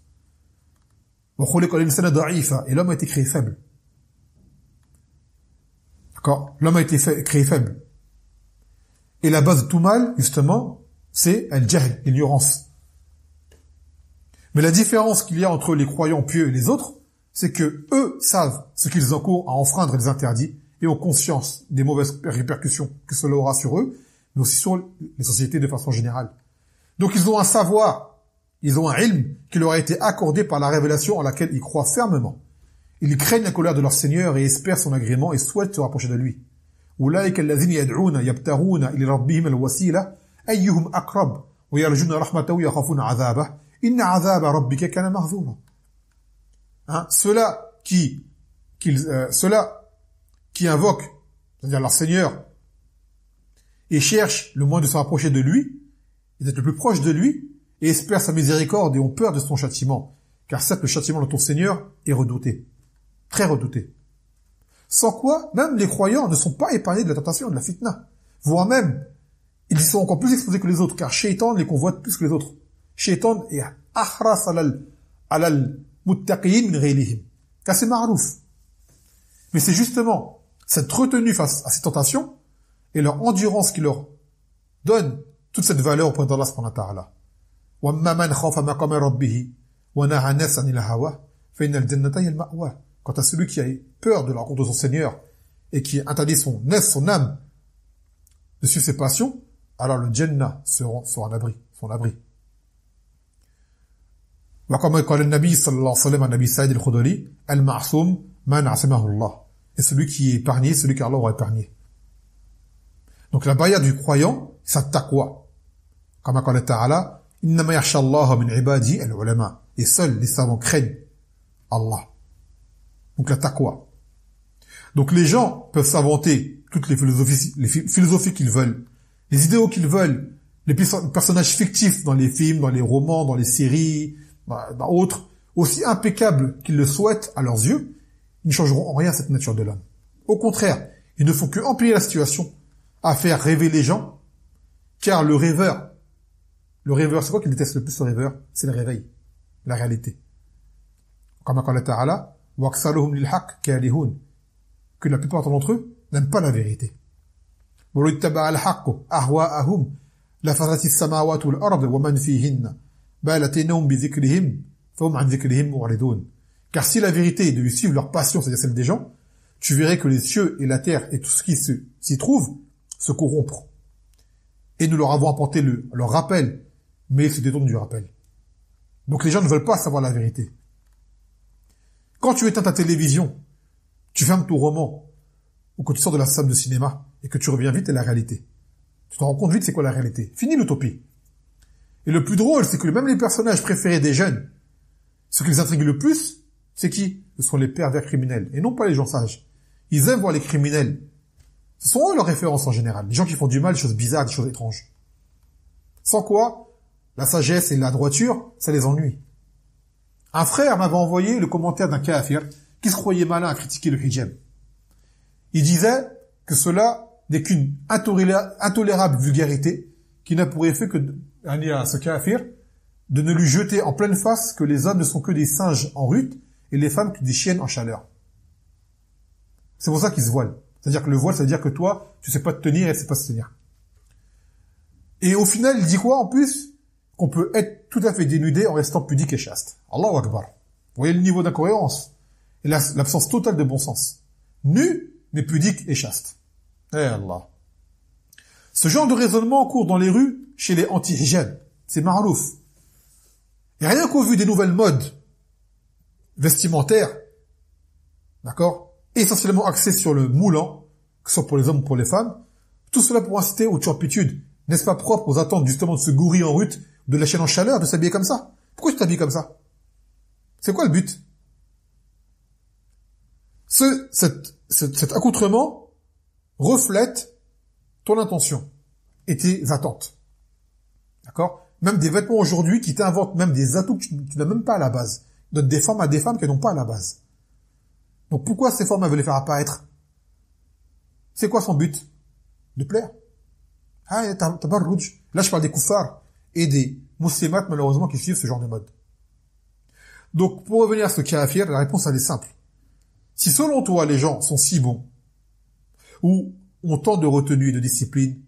Speaker 1: Et l'homme a été créé faible. D'accord? L'homme a été créé faible. Et la base de tout mal, justement, c'est al-jahl, l'ignorance. Mais la différence qu'il y a entre les croyants pieux et les autres, c'est que eux savent ce qu'ils encourent à enfreindre les interdits et ont conscience des mauvaises répercussions que cela aura sur eux, mais aussi sur les sociétés de façon générale. Donc ils ont un savoir, ils ont un ilm qui leur a été accordé par la révélation en laquelle ils croient fermement. Ils craignent la colère de leur Seigneur et espèrent son agrément et souhaitent se rapprocher de lui. أولئك الذين يدعون يبتغون إلى ربهم الوسيلة أيهم أقرب ويرجون رحمته ويخافون عذابه إن عذاب ربك كان محذورا. Ceux-là qui invoquent, c'est-à-dire leur Seigneur, et cherchent le moyen de se rapprocher de lui, et d'être le plus proche de lui, et espèrent sa miséricorde et ont peur de son châtiment. Car certes, le châtiment de ton Seigneur est redouté. Très redouté. Sans quoi, même les croyants ne sont pas épargnés de la tentation, de la fitna. Voire même, ils y sont encore plus exposés que les autres, car Shaitan les convoite plus que les autres. Shaitan est ahras alal muttaqiyin min ghayrihim. Car c'est ma'rouf. Mais c'est justement cette retenue face à ces tentations et leur endurance qui leur donne toute cette valeur auprès d'Allah subhanahu wa ta'ala. وَأَمَّا مَنْ خَافَ مَقَامَ رَبِّهِ وَنَهَى النَّفْسَ عَنِ الْهَوَى فَإِنَّ الْجَنَّةَ هِيَ الْمَأْوَى. Quant à celui qui a peur de la rencontre de son Seigneur et qui interdit son âme de suivre ses passions, alors le Jannah sera son abri. وكما قال النبي صلى الله عليه وسلم عن أبي سعيد الخدري المعصوم من عصمه الله. Et celui qui est épargné, celui qu'Allah aura épargné. Donc la barrière du croyant, c'est sa taqwa. Comme قال تعالى إنما يخشى الله من عباده العلماء. Et seuls les savants craignent Allah. Donc la taqwa. Donc les gens peuvent s'inventer toutes les philosophies qu'ils veulent, les idéaux qu'ils veulent, les personnages fictifs dans les films, dans les romans, dans les séries, dans autres, aussi impeccables qu'ils le souhaitent à leurs yeux, ils ne changeront en rien cette nature de l'homme. Au contraire, ils ne font que empirer la situation, à faire rêver les gens, car le rêveur, c'est quoi qu'il déteste le plus le rêveur? C'est le réveil, la réalité. Comme قال تعالى وَأَكْثَرُهُمْ لِلْحَقِّ كَارِهُونَ, que la plupart d'entre eux n'aiment pas la vérité. وَلَوِ اتَّبَعَ الْحَقُّ أَهْوَاءَهُمْ لَفَسَدَتِ السَّمَاوَاتُ وَالْأَرْضُ وَمَنْ فِيهِنَّ بَلْ أَتَيْنَاهُمْ بِذِكْرِهِمْ فَهُمْ عَنْ ذِكْرِهِمْ مُعْرِضُونَ. Car si la vérité devait suivre leur passion, c'est-à-dire celle des gens, tu verrais que les cieux et la terre et tout ce qui s'y trouve se corrompent. Et nous leur avons apporté leur rappel, mais ils se détournent du rappel. Donc les gens ne veulent pas savoir la vérité. Quand tu éteins ta télévision, tu fermes ton roman, ou quand tu sors de la salle de cinéma, et que tu reviens vite à la réalité. Tu te rends compte vite c'est quoi la réalité. Fini l'utopie. Et le plus drôle, c'est que même les personnages préférés des jeunes, ce qui les intrigue le plus, c'est qui? Ce sont les pervers criminels, et non pas les gens sages. Ils aiment voir les criminels. Ce sont eux leurs références en général. Les gens qui font du mal, des choses bizarres, des choses étranges. Sans quoi, la sagesse et la droiture, ça les ennuie. Un frère m'avait envoyé le commentaire d'un kafir qui se croyait malin à critiquer le hijab. Il disait que cela n'est qu'une intolérable vulgarité qui n'a pour effet que à ce kafir de ne lui jeter en pleine face que les hommes ne sont que des singes en rut et les femmes que des chiennes en chaleur. C'est pour ça qu'ils se voilent. C'est-à-dire que le voile, ça veut dire que toi, tu sais pas te tenir et tu sais pas se tenir. Et au final, il dit quoi en plus? Qu'on peut être tout à fait dénudé en restant pudique et chaste. Allahu Akbar. Vous voyez le niveau d'incohérence et l'absence totale de bon sens. Nu, mais pudique et chaste. Eh Allah. Ce genre de raisonnement court dans les rues chez les anti-hijab. C'est marouf. Et rien qu'au vu des nouvelles modes vestimentaires, d'accord, essentiellement axées sur le moulant, que ce soit pour les hommes ou pour les femmes, tout cela pour inciter aux turpitudes. N'est-ce pas propre aux attentes justement de ce gourri en rut, de la chaîne en chaleur, de s'habiller comme ça? Pourquoi tu t'habilles comme ça? C'est quoi le but? Cet accoutrement reflète ton intention et tes attentes. D'accord? Même des vêtements aujourd'hui qui t'inventent même des atouts que tu n'as même pas à la base. Donnent des formes à des femmes qu'elles n'ont pas à la base. Donc pourquoi ces formes, elles veulent les faire apparaître? C'est quoi son but? De plaire. Ah, tabarrouj. Là, je parle des koufars et des muslimates, malheureusement, qui suivent ce genre de mode. Donc, pour revenir à ce kafir, la réponse, elle est simple. Si selon toi, les gens sont si bons, ou ont tant de retenue et de discipline,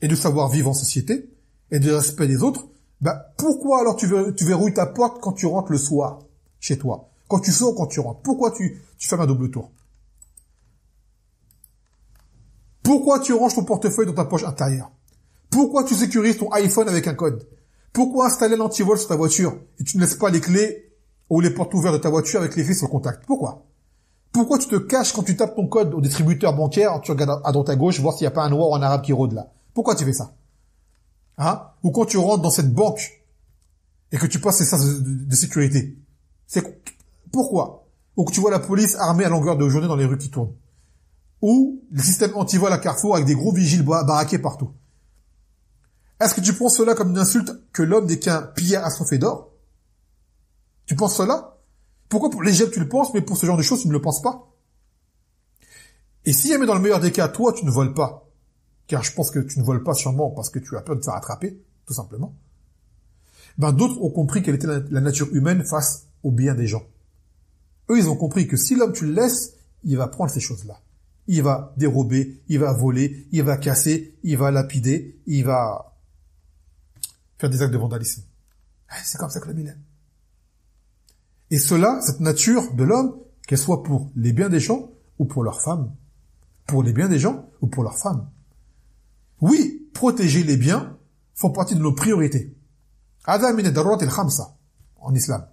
Speaker 1: et de savoir vivre en société, et de respect des autres, bah, pourquoi alors tu verrouilles ta porte quand tu rentres le soir, chez toi? Quand tu sors, quand tu rentres? Pourquoi tu fais un double tour? Pourquoi tu ranges ton portefeuille dans ta poche intérieure? Pourquoi tu sécurises ton iPhone avec un code? Pourquoi installer l'antivol sur ta voiture et tu ne laisses pas les clés ou les portes ouvertes de ta voiture avec les fils sur le contact? Pourquoi? Pourquoi tu te caches quand tu tapes ton code au distributeur bancaire, tu regardes à droite à gauche, voir s'il n'y a pas un noir ou un arabe qui rôde là? Pourquoi tu fais ça? Hein? Ou quand tu rentres dans cette banque et que tu passes ces sens de sécurité? Pourquoi? Ou que tu vois la police armée à longueur de journée dans les rues qui tournent? Ou les systèmes anti-vol à Carrefour avec des gros vigiles baraqués partout? Est-ce que tu penses cela comme une insulte que l'homme n'est qu'un pillard assoiffé d'or? Tu penses cela? Pourquoi pour les jeunes tu le penses, mais pour ce genre de choses tu ne le penses pas? Et si jamais dans le meilleur des cas, toi tu ne voles pas, car je pense que tu ne voles pas sûrement parce que tu as peur de te faire attraper, tout simplement, ben d'autres ont compris quelle était la nature humaine face au bien des gens. Eux ils ont compris que si l'homme tu le laisses, il va prendre ces choses-là. Il va dérober, il va voler, il va casser, il va lapider, il va faire des actes de vandalisme. C'est comme ça que l'homme il aime. Et cela, cette nature de l'homme, qu'elle soit pour les biens des gens ou pour leurs femmes. Pour les biens des gens ou pour leurs femmes. Oui, protéger les biens font partie de nos priorités. En en islam.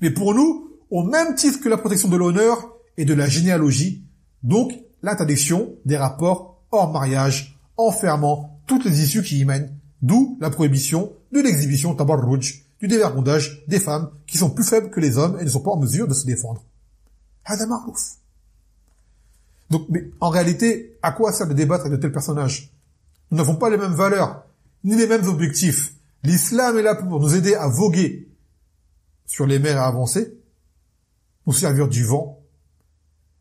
Speaker 1: Mais pour nous, au même titre que la protection de l'honneur et de la généalogie, donc l'interdiction des rapports hors mariage, enfermant toutes les issues qui y mènent, d'où la prohibition de l'exhibition tabarruj, du dévergondage des femmes qui sont plus faibles que les hommes et ne sont pas en mesure de se défendre. Hada ma'rouf. Donc, mais en réalité, à quoi sert de débattre avec de tels personnages? Nous n'avons pas les mêmes valeurs, ni les mêmes objectifs. L'islam est là pour nous aider à voguer sur les mers et à avancer, nous servir du vent,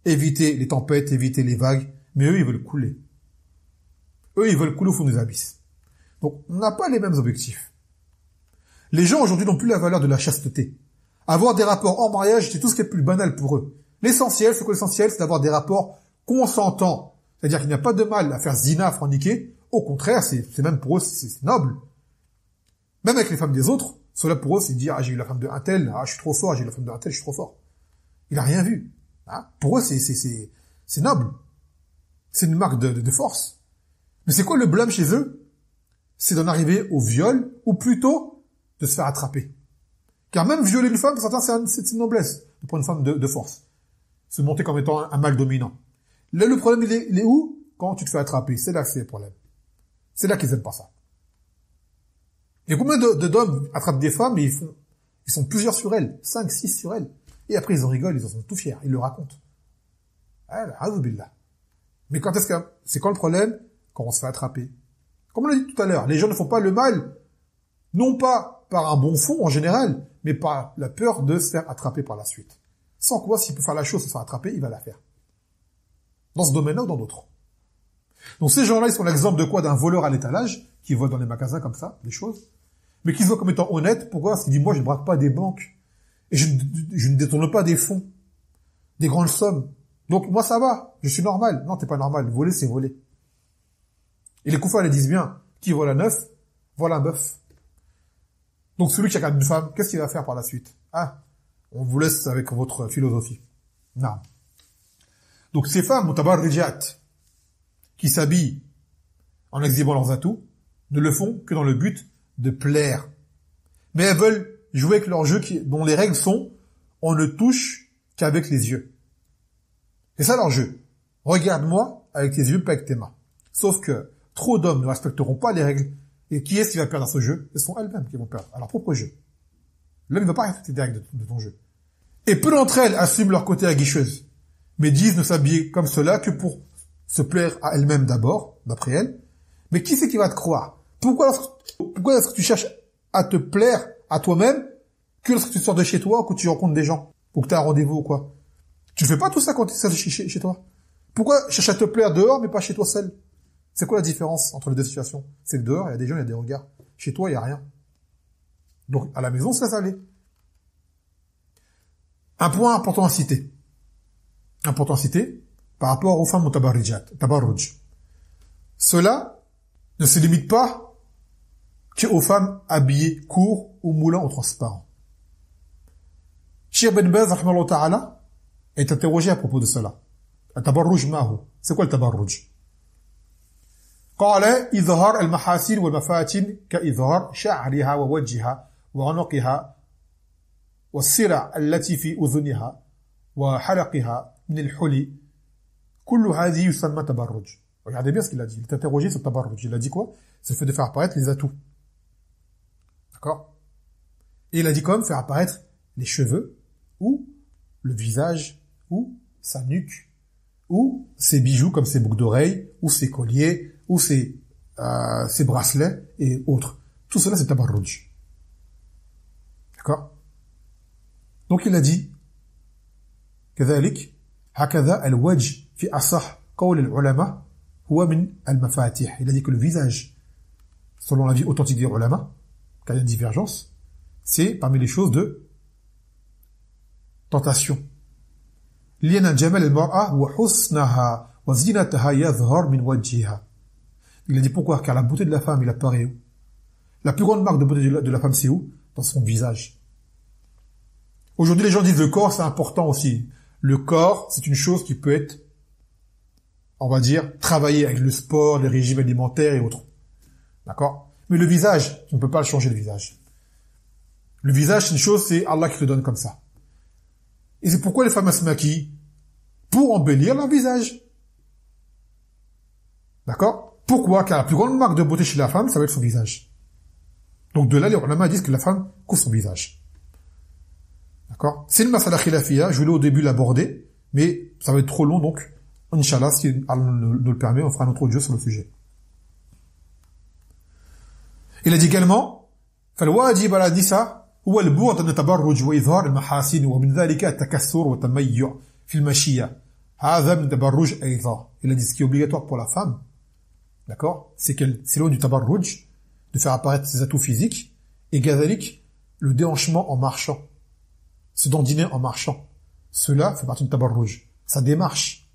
Speaker 1: éviter les tempêtes, éviter les vagues, mais eux, ils veulent couler. Eux, ils veulent couler au fond des abysses. Donc, on n'a pas les mêmes objectifs. Les gens aujourd'hui n'ont plus la valeur de la chasteté. Avoir des rapports hors mariage, c'est tout ce qui est plus banal pour eux. L'essentiel, c'est d'avoir des rapports consentants. C'est-à-dire qu'il n'y a pas de mal à faire zina, à forniquer. Au contraire, c'est même pour eux, c'est noble. Même avec les femmes des autres, cela pour eux, c'est de dire, ah, j'ai eu la femme de un tel, ah, je suis trop fort, j'ai eu la femme de un tel, je suis trop fort. Il a rien vu. Hein? Pour eux, c'est noble. C'est une marque de force. Mais c'est quoi le blâme chez eux? C'est d'en arriver au viol, ou plutôt de se faire attraper. Car même violer une femme, pour certains, c'est une noblesse, de prendre une femme de force. Se monter comme étant un mâle dominant. Là, le problème, il est où? Quand tu te fais attraper. C'est là que c'est le problème. C'est là qu'ils aiment pas ça. Il y a combien d'hommes attrapent des femmes et ils sont plusieurs sur elles, 5, 6 sur elles. Et après, ils en rigolent, ils en sont tout fiers, ils le racontent. Mais c'est quand le problème? Quand on se fait attraper. Comme on l'a dit tout à l'heure, les gens ne font pas le mal, non pas par un bon fond en général, mais par la peur de se faire attraper par la suite. Sans quoi, s'il peut faire la chose, se faire attraper, il va la faire. Dans ce domaine-là ou dans d'autres. Donc ces gens-là, ils sont l'exemple de quoi? D'un voleur à l'étalage, qui vole dans les magasins comme ça, des choses, mais qui se voit comme étant honnête. Pourquoi? Parce qu'il dit, moi, je ne braque pas des banques, et je ne détourne pas des fonds, des grandes sommes. Donc moi, ça va, je suis normal. Non, t'es pas normal, voler, c'est voler. Et les koufars, ils disent bien, qui vole un œuf, vole un bœuf. Donc celui qui regarde une femme, qu'est-ce qu'il va faire par la suite? Ah, on vous laisse avec votre philosophie. Non. Donc ces femmes, mutabarrijat, qui s'habillent en exhibant leurs atouts, ne le font que dans le but de plaire. Mais elles veulent jouer avec leur jeu dont les règles sont, on ne touche qu'avec les yeux. C'est ça leur jeu. Regarde-moi avec tes yeux, pas avec tes mains. Sauf que trop d'hommes ne respecteront pas les règles. Et qui est-ce qui va perdre dans ce jeu? Ce sont elles-mêmes qui vont perdre, à leur propre jeu. L'homme ne va pas respecter les règles de ton jeu. Et peu d'entre elles assument leur côté aguicheuse, mais disent ne s'habiller comme cela que pour se plaire à elles-mêmes d'abord, d'après elles. Mais qui c'est qui va te croire? Pourquoi est-ce que tu cherches à te plaire à toi-même que lorsque tu sors de chez toi ou que tu rencontres des gens ou que tu as un rendez-vous ou quoi? Tu fais pas tout ça quand tu es seul chez toi. Pourquoi chercher à te plaire dehors mais pas chez toi seul? C'est quoi la différence entre les deux situations? C'est que dehors, il y a des gens, il y a des regards. Chez toi, il y a rien. Donc, à la maison, ça aller. Un point important à citer. Par rapport aux femmes au tabarruj. Cela ne se limite pas qu'aux femmes habillées court ou moulant ou transparent. Cheikh Ben Baz, rahimahullah ta'ala, est interrogé à propos de cela. Tabarruj mahu. C'est quoi le tabarruj? قال إظهار المحاسن والمفاتن كإظهار شعرها ووجهها وعنقها والسرع التي في أذنها وحلقها من الحلي كل هذه يسمى تبرج. Regardez bien ce qu'il a dit. Il est interrogé sur tabarruj. Il a dit quoi? C'est le fait de faire apparaître les atouts. D'accord? Et il a dit quand même faire apparaître les cheveux ou le visage ou sa nuque ou ses bijoux comme ses boucles d'oreilles ou ses colliers ou ses bracelets et autres. Tout cela, c'est tabarruj. D'accord? Donc, il a dit, كذلك هكذا الوجه في أصح قول العلماء هو من المفاتيح. Il a dit que le visage, selon l'avis authentique des ulama, car il y a une divergence, c'est parmi les choses de tentation. لأن جمال المرأة وحسنها وزينتها يظهر من وجهها. Il a dit pourquoi? Car la beauté de la femme, il apparaît où? La plus grande marque de beauté de la femme, c'est où? Dans son visage. Aujourd'hui, les gens disent le corps, c'est important aussi. Le corps, c'est une chose qui peut être, on va dire, travaillée avec le sport, les régimes alimentaires et autres. D'accord? Mais le visage, tu ne peux pas le changer, le visage. Le visage, c'est une chose, c'est Allah qui te donne comme ça. Et c'est pourquoi les femmes se maquillent? Pour embellir leur visage. D'accord? Pourquoi? Car la plus grande marque de beauté chez la femme, ça va être son visage. Donc de là, les ulama disent que la femme couvre son visage. D'accord? C'est une masala khilafiyya, je voulais au début l'aborder, mais ça va être trop long, donc, Inch'Allah, si Allah nous le permet, on fera un autre audio sur le sujet. Il a dit également, فالواجب على النساء هو البعد عن التبرج وإظهار المحاسن ومن ذلك التكسر والتميع في المشية. هذا من التبرج أيضا. Il a dit ce qui est obligatoire pour la femme, d'accord, c'est qu'elle s'éloigne du tabarruj, de faire apparaître ses atouts physiques, et gazalik, le déhanchement en marchant, se dandiner en marchant. Cela fait partie du tabarruj. Sa démarche.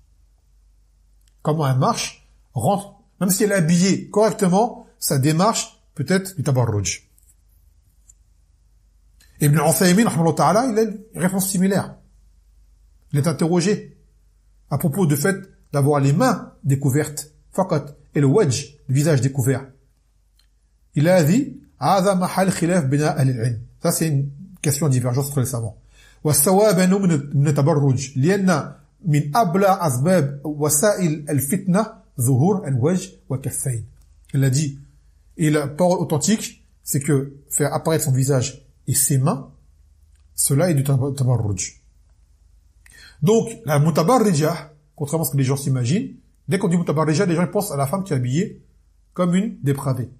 Speaker 1: Comment elle marche, rentre, même si elle est habillée correctement, sa démarche peut être du tabarruj. Ibn Uthaymin, rahmatullahi ta'ala, il a une réponse similaire. Il est interrogé à propos du fait d'avoir les mains découvertes, faqat, et le wajh, le visage découvert. Il a dit, هذا محل خلاف بين أهل العلم. Ça, c'est une question de divergence entre les savants. والصواب أنه من التبرج لأن من أبلغ أسباب وسائل الفتنة ظهور الوجه والكفين. Il a dit, et la parole authentique, c'est que faire apparaître son visage et ses mains, cela est du tabarruj. Donc, la mutabarrija, contrairement à ce que les gens s'imaginent, dès qu'on dit mutabarrija, les gens pensent à la femme qui est habillée comme une dépravée.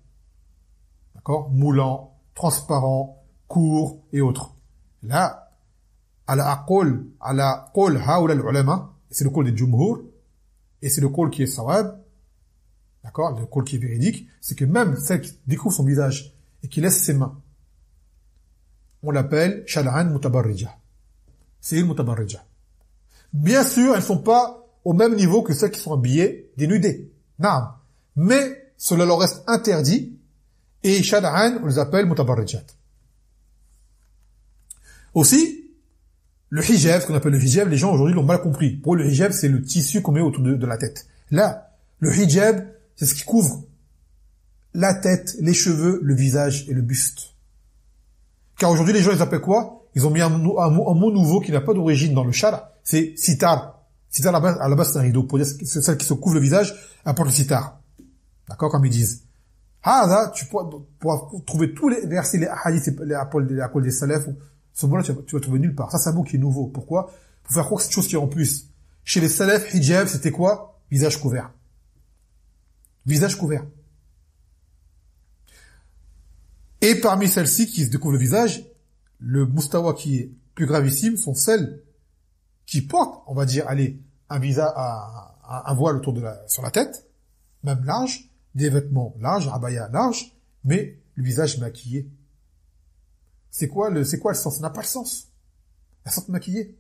Speaker 1: D'accord? Moulant, transparent, court et autres. Là, à la qol haoula l'ulama, c'est le qol des jumhur, et c'est le qol qui est sawab, d'accord? Le qol qui est véridique, c'est que même celle qui découvre son visage et qui laisse ses mains, on l'appelle shal'an mutabarrija. C'est une mutabarrija. Bien sûr, elles ne sont pas au même niveau que celles qui sont habillées dénudées. Naam. Mais cela leur reste interdit et shal'an, on les appelle mutabarrijat. Aussi, le hijab, ce qu'on appelle le hijab, les gens aujourd'hui l'ont mal compris. Pour le hijab, c'est le tissu qu'on met autour de la tête. Là, le hijab, c'est ce qui couvre la tête, les cheveux, le visage et le buste. Car aujourd'hui, les gens, ils appellent quoi? Ils ont mis un mot nouveau qui n'a pas d'origine dans le shara. C'est sitar. Sitar, à la base, c'est un rideau. Pour dire, c'est celle qui se couvre le visage, apporte le sitar. D'accord? Comme ils disent. Là, tu pourras trouver tous les versets, les hadiths, les apôtres des salafs, ce mot-là, tu vas trouver nulle part. Ça, c'est un mot qui est nouveau. Pourquoi? Pour faire croire que c'est une chose qui est en plus. Chez les salafs, hijab, c'était quoi? Visage couvert. Visage couvert. Et parmi celles-ci qui se découvrent le visage, le mustawa qui est plus gravissime sont celles qui portent, on va dire, allez, un voile autour sur la tête, même large, des vêtements larges, un abaya large, mais le visage maquillé. C'est quoi le sens? Ça n'a pas le sens. Elles sont maquillées.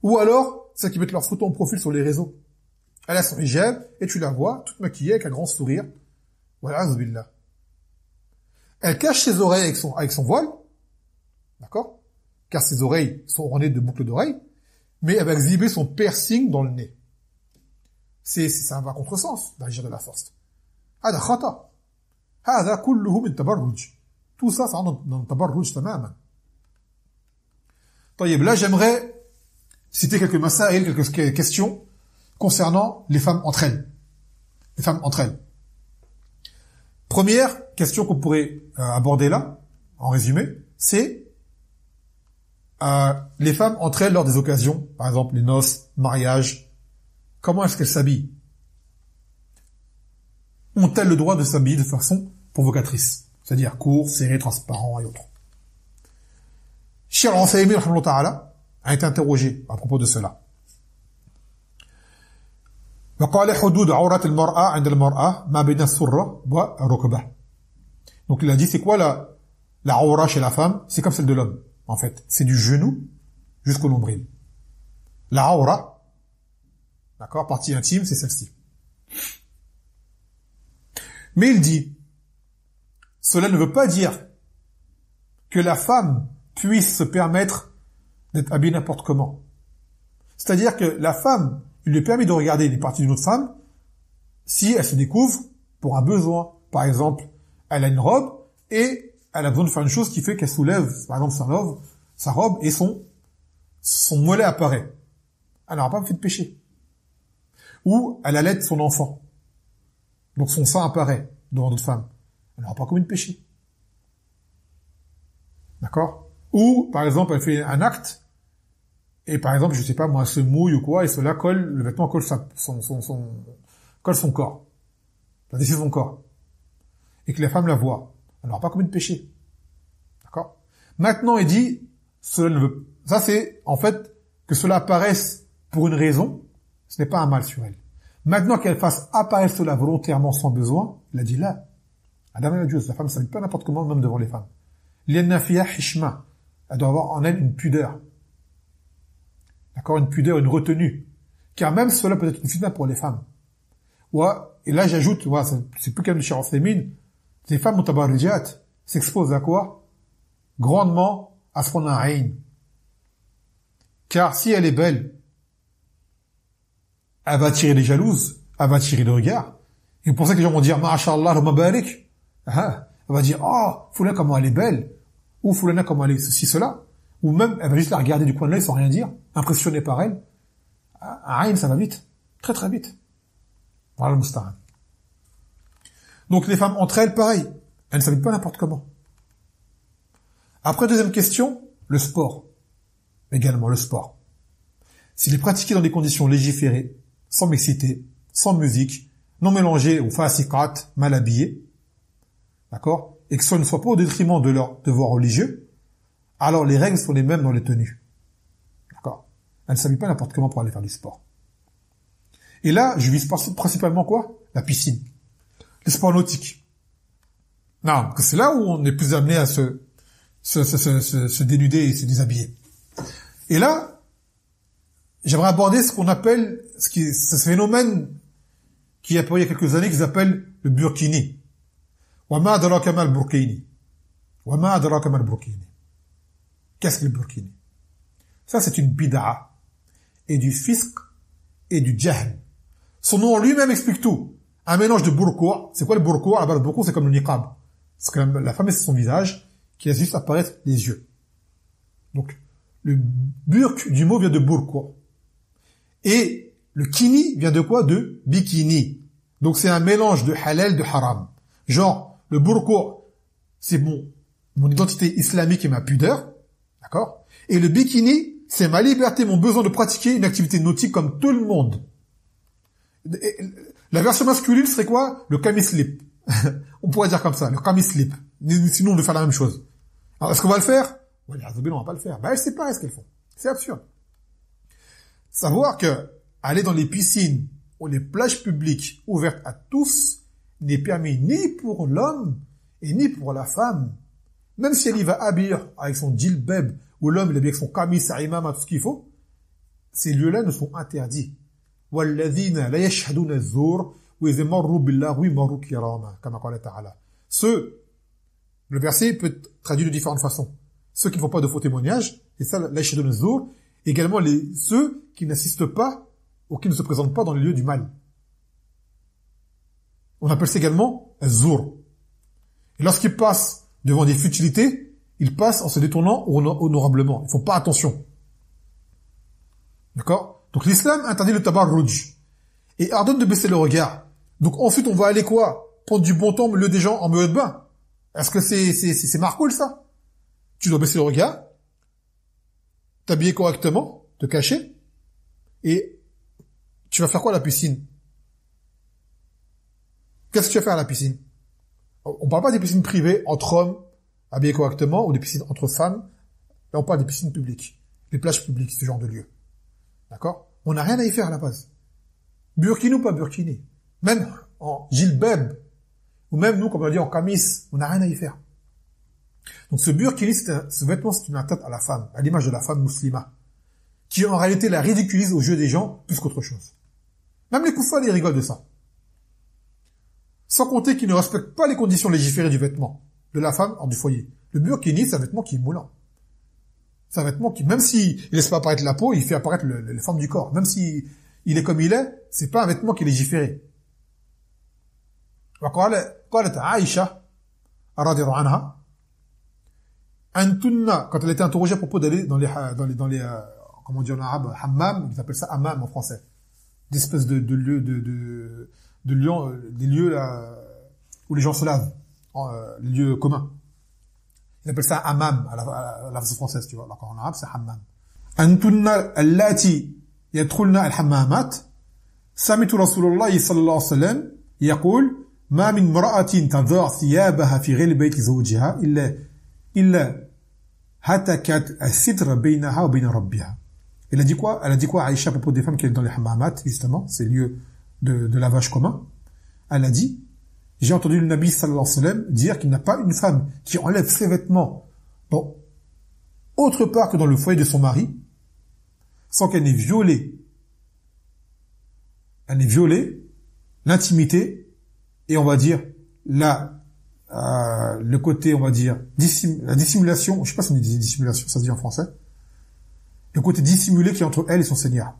Speaker 1: Ou alors, celles qui mettent leurs photos en profil sur les réseaux. Elle a son hijab, et tu la vois, toute maquillée, avec un grand sourire. Voilà, azubillah. Elle cache ses oreilles avec son voile, d'accord? Car ses oreilles sont ornées de boucles d'oreilles, mais elle va exhiber son piercing dans le nez. Ça va à contresens d'agir de la force. Hada khata. Hada kulluhu min tabarruj. Tout ça, ça rentre dans le tabarruj tamaman. Là, j'aimerais citer quelques masaïl, quelques questions concernant les femmes entre elles. Les femmes entre elles. Première question qu'on pourrait aborder là, en résumé, c'est les femmes entre elles lors des occasions, par exemple les noces, mariages, comment est-ce qu'elles s'habillent? Ont-elles le droit de s'habiller de façon provocatrice? C'est-à-dire court, serré, transparent et autres. Cheikh Al-Uthaymin, rahimahullah ta'ala, a été interrogé à propos de cela. وقال حدود عورات المرأة عند المرأة ما بين السرة والركبة. Donc il a dit c'est quoi la aura chez la femme? C'est comme celle de l'homme en fait, c'est du genou jusqu'au nombril. La aura, d'accord, partie intime, c'est celle-ci. Mais il dit cela ne veut pas dire que la femme puisse se permettre d'être habillée n'importe comment. C'est-à-dire que la femme, il lui est permis de regarder les parties d'une autre femme si elle se découvre pour un besoin. Par exemple, elle a une robe et elle a besoin de faire une chose qui fait qu'elle soulève, par exemple, sa robe, et son mollet apparaît. Elle n'aura pas fait de péché. Ou elle allait son enfant. Donc son sein apparaît devant d'autres femmes. Elle n'aura pas commis de péché. D'accord? Ou, par exemple, elle fait un acte, et par exemple, je sais pas, moi, elle se mouille ou quoi, et cela colle, le vêtement colle colle son corps. Ça dessine son corps. Et que la femme la voit. Elle n'aura pas commis de péché. D'accord? Maintenant, il dit, ça c'est, en fait, que cela apparaisse pour une raison, ce n'est pas un mal sur elle. Maintenant qu'elle fasse apparaître cela volontairement sans besoin, il a dit là, Adam et Dieu, la femme ne s'habille pas n'importe comment, même devant les femmes. Lianna fiha hishma. Elle doit avoir en elle une pudeur. D'accord? Une pudeur, une retenue. Car même cela peut être une fitna pour les femmes. Ouais, et là j'ajoute, ouais, c'est plus comme le Cheikh Ousseymine, les femmes mutabarrijat s'exposent à quoi? Grandement à ce qu'on a aïn. Car si elle est belle, elle va attirer les jalouses, elle va attirer le regard. Et vous pensez que les gens vont dire, ma'ashallah, ma barik. Elle va dire, oh, Foulana comment elle est belle. Ou Foulana comment elle est ceci, cela. Ou même, elle va juste la regarder du coin de l'œil sans rien dire, impressionnée par elle. Aïn, ça va vite. Très très vite. Voilà le musta'an. Donc les femmes entre elles, pareil. Elles ne s'habillent pas n'importe comment. Après, deuxième question, le sport. Également, le sport. S'il est pratiqué dans des conditions légiférées, sans mixité, sans musique, non mélangé aux fasiqat, mal habillés, d'accord, et que ce ne soit pas au détriment de leurs devoirs religieux, alors les règles sont les mêmes dans les tenues. D'accord? Elles ne s'habillent pas n'importe comment pour aller faire du sport. Et là, je vise principalement quoi? La piscine. Les sports nautiques. Non, parce que c'est là où on est plus amené à se dénuder et se déshabiller. Et là, j'aimerais aborder ce qu'on appelle, ce phénomène qui est apparu il y a quelques années, qu'ils appellent le burkini. Wama adraka mal burkini. Wama adraka mal burkini. Qu'est-ce que le burkini? Ça, c'est une bid'a et du fisq et du jahl. Son nom lui-même explique tout. Un mélange de burqa. C'est quoi le burqa? Ah ben, le burqa, c'est comme le niqab. C'est quand même la femme, c'est son visage qui laisse juste apparaître les yeux. Donc, le burk du mot vient de burqa. Et le kini vient de quoi? De bikini. Donc, c'est un mélange de halal, de haram. Genre, le burqa, c'est mon identité islamique et ma pudeur. D'accord? Et le bikini, c'est ma liberté, mon besoin de pratiquer une activité nautique comme tout le monde. Et la version masculine serait quoi? Le kamislip. On pourrait dire comme ça, le kamislip. Sinon, on veut faire la même chose. Alors, est-ce qu'on va le faire? On va pas le faire. Elles savent pas ce qu'elles font. C'est absurde. Savoir que aller dans les piscines ou les plages publiques ouvertes à tous n'est permis ni pour l'homme et ni pour la femme. Même si elle y va habiller avec son djilbab, ou l'homme il habille avec son kamis, sa imama, tout ce qu'il faut, ces lieux-là ne sont interdits. وَالَّذِينَ لَا يَشْهَدُونَ الزُّورَ وَإِذَا مَرُّوا بِاللَّغْوِ مَرُّوا كِرَامًا كما قال تعالى. Le verset peut être traduit de différentes façons. Ceux qui ne font pas de faux témoignages, et ça, la yashhadun az-zur, également ceux qui n'assistent pas ou qui ne se présentent pas dans les lieux du mal. On appelle ça également az-zur. Et lorsqu'ils passent devant des futilités, ils passent en se détournant honorablement. Ils font pas attention. D'accord? Donc l'islam interdit le tabarruj et ordonne de baisser le regard. Donc ensuite on va aller quoi? Prendre du bon temps au milieu des gens en maillot de bain. Est-ce que c'est marcoul ça? Tu dois baisser le regard, t'habiller correctement, te cacher, et tu vas faire quoi à la piscine? Qu'est-ce que tu vas faire à la piscine? On parle pas des piscines privées entre hommes habillés correctement ou des piscines entre femmes. Là on parle des piscines publiques, les plages publiques, ce genre de lieux. D'accord? On n'a rien à y faire à la base. Burkini ou pas burkini. Même en jilbab, ou même nous, comme on dit en kamis, on n'a rien à y faire. Donc ce burkini, ce vêtement, c'est une atteinte à la femme, à l'image de la femme musulmane, qui en réalité la ridiculise aux yeux des gens plus qu'autre chose. Même les koufars, ils rigolent de ça. Sans compter qu'ils ne respectent pas les conditions légiférées du vêtement de la femme hors du foyer. Le burkini, c'est un vêtement qui est moulant. C'est un vêtement qui, même s'il laisse pas apparaître la peau, il fait apparaître les formes du corps. Même si il est comme il est, c'est pas un vêtement qui est légiféré. قالت عائشة رضي الله عنها Antunna, quand elle était interrogée à propos d'aller dans les comment on dit en arabe, hammam, ils appellent ça hammam en français. Des espèces de lieux des lieux là, où les gens se lavent, les lieux communs. Ils appellent ça hammam à la version française, tu vois. Alors qu'en arabe, c'est hammam. Antunna allati yadkhulna al-hammamat, sami'tu Rasulullah sallallahu alayhi wa sallam yaqul ma min imra'atin tadha' thiyabaha fi ghayri bayti zawjiha illa hatakat as-sitra baynaha wa bayna rabbiha. Elle a dit quoi Aïcha à propos des femmes qui étaient dans les hammamat, justement, ces lieux de lavage commun. Elle a dit, j'ai entendu le Nabi sallallahu alayhi wa sallam dire qu'il n'y a pas une femme qui enlève ses vêtements autre part que dans le foyer de son mari, sans qu'elle n'ait violé l'intimité et on va dire le côté, on va dire la dissimulation, je sais pas si on dit dissimulation, ça se dit en français, le côté dissimulé qui est entre elle et son Seigneur.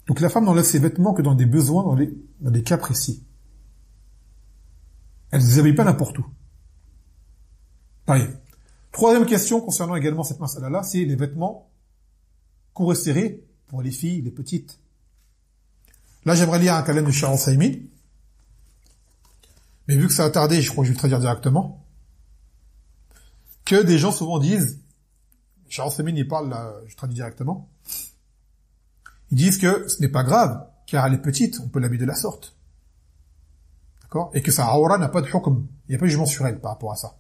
Speaker 1: Donc la femme n'enlève ses vêtements que dans des besoins, dans des cas précis. Elle ne les habille pas n'importe où. Pareil. Troisième question concernant également cette masala-là, c'est les vêtements courts et serrés pour les filles, les petites. Là, j'aimerais lire un kalem de Cheikh Al-Saymin. Mais vu que ça a tardé, je crois que je vais le traduire directement. Que des gens souvent disent, Cheikh Al-Saymin, il parle, là, je traduis directement. Ils disent que ce n'est pas grave, car elle est petite, on peut l'habiller de la sorte. D'accord? Et que sa aura n'a pas de hukm. Il n'y a pas de jugement sur elle par rapport à ça.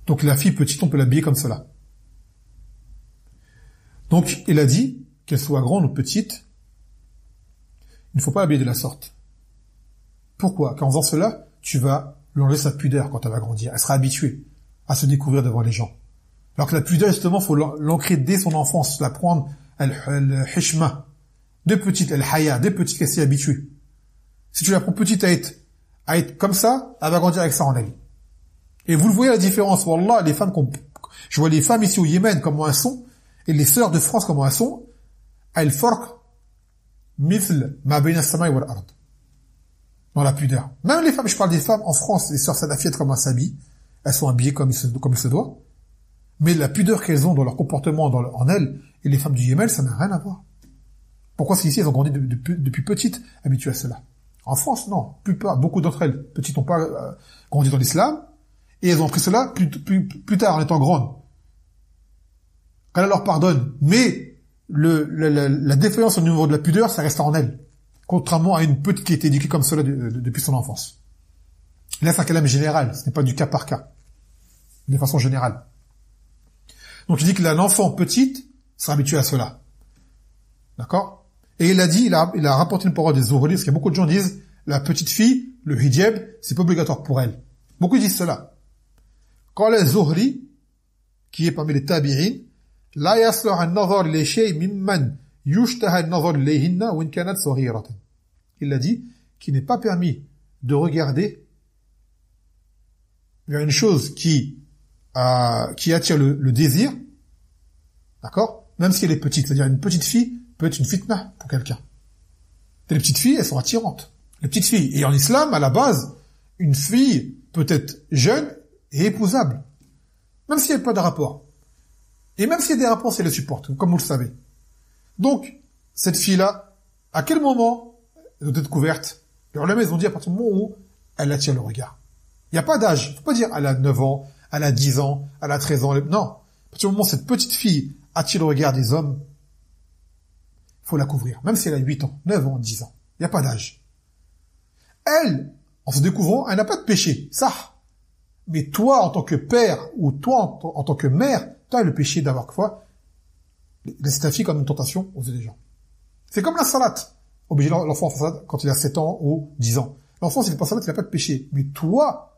Speaker 1: Donc la fille petite, on peut l'habiller comme cela. Donc, il a dit, qu'elle soit grande ou petite, il ne faut pas l'habiller de la sorte. Pourquoi? Car en faisant cela, tu vas lui enlever sa pudeur quand elle va grandir. Elle sera habituée à se découvrir devant les gens. Alors que la pudeur, justement, faut l'ancrer dès son enfance, la prendre, al-hishma, de petite, al-haya, de petite qu'elle s'y habitue. Si tu la prends petite à être comme ça, elle va grandir avec ça en elle. Et vous le voyez la différence, wallah, les femmes je vois les femmes ici au Yémen, comment elles sont, et les sœurs de France, comment elles sont, elles farq, mithl, ma bayna as-samai wal ard. Dans la pudeur. Même les femmes, je parle des femmes en France, les sœurs salafiettes, comment elles s'habillent, elles sont habillées comme il se doit. Mais la pudeur qu'elles ont dans leur comportement en elles, et les femmes du Yémen, ça n'a rien à voir. Pourquoi c'est ici, elles ont grandi depuis petites, habituées à cela. En France, non. Beaucoup d'entre elles, petites, n'ont pas grandi dans l'islam, et elles ont appris cela plus tard, en étant grandes. Qu'Allah leur pardonne. Mais la défaillance au niveau de la pudeur, ça reste en elles. Contrairement à une petite qui est éduquée comme cela depuis son enfance. Là, c'est un calame général, ce n'est pas du cas par cas. De façon générale. Donc il dit que l'enfant petite sera habitué à cela. D'accord? Et il a dit, il a rapporté une parole des Zuhri, parce que beaucoup de gens disent, la petite fille, le hijab, c'est pas obligatoire pour elle. Beaucoup disent cela. Quand les Zuhri, qui est parmi les tabi'in, la yasluh an-nazar li shay mimman yushtaha an-nazar ilayhinna wa in kanat saghiratan. Il a dit qu'il n'est pas permis de regarder vers une chose qui attire le désir, d'accord, même si elle est petite. C'est-à-dire une petite fille peut être une fitna pour quelqu'un. Et les petites filles, elles sont attirantes. Les petites filles. Et en islam, à la base, une fille peut être jeune et épousable. Même s'il n'y a pas de rapport. Et même s'il y a des rapports, c'est le supporte, comme vous le savez. Donc, cette fille-là, à quel moment elle doit être couverte? Les ulama, ils ont dit à partir du moment où elle attire le regard. Il n'y a pas d'âge. Il ne faut pas dire elle a 9 ans, elle a 10 ans, elle a 13 ans. Non. À partir du moment où cette petite fille attire le regard des hommes, il faut la couvrir. Même si elle a 8 ans, 9 ans, 10 ans. Il n'y a pas d'âge. Elle, en se découvrant, elle n'a pas de péché. Ça. Mais toi, en tant que père, ou toi, en tant que mère, tu as le péché d'avoir quoi? Laisser ta fille comme une tentation aux yeux des gens. C'est comme la salate. Obliger l'enfant à faire salade quand il a 7 ans ou 10 ans. L'enfant, s'il fait pas salade, il n'a pas de péché. Mais toi,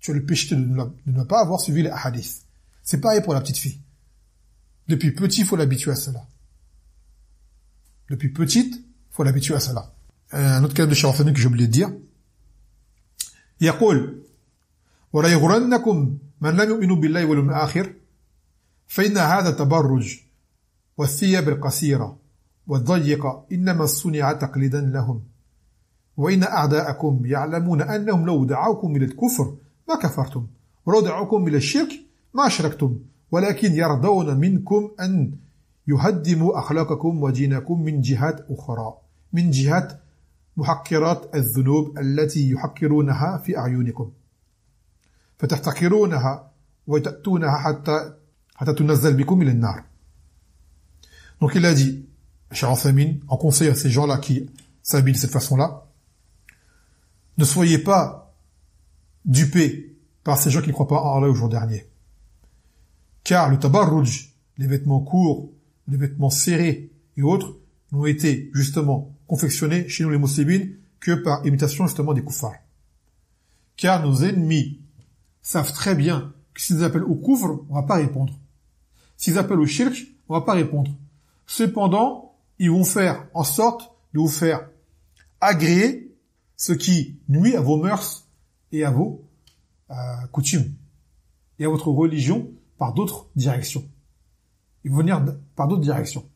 Speaker 1: tu as le péché de ne pas avoir suivi les hadiths. C'est pareil pour la petite fille. Depuis petit, il faut l'habituer à cela. Depuis petite, il faut l'habituer à cela. Un autre cas de Cheikh Al-Saymin que j'ai oublié de dire. يقول ولا يغرنكم من لم يؤمن بالله واليوم الآخر فإن هذا تبرج والثياب القصيرة والضيقة إنما صنع تقليدا لهم وإن أعداءكم يعلمون أنهم لو دعوكم إلى الكفر ما كفرتم ولو دعوكم إلى الشرك ما أشركتم ولكن يرضون منكم أن يهدموا أخلاقكم ودينكم من جهات أخرى من جهات محقرات الذنوب التي يحقرونها في أعينكم فتحتقرونها وتأتونها حتى تنزل بكم إلى النار. Donc il a dit, Cheikh Al-Thameen, en conseil à ces gens-là qui s'habillent de cette façon-là, ne soyez pas dupés par ces gens qui ne croient pas en Allah au jour dernier. Car le tabarruj, les vêtements courts, les vêtements serrés et autres, n'ont été justement confectionnés chez nous les musulmans que par imitation justement des kuffars. Car nos ennemis savent très bien que s'ils appellent au kufr, on va pas répondre. S'ils appellent au shirk, on va pas répondre. Cependant, ils vont faire en sorte de vous faire agréer ce qui nuit à vos mœurs et à vos coutumes et à votre religion par d'autres directions. Ils vont venir par d'autres directions.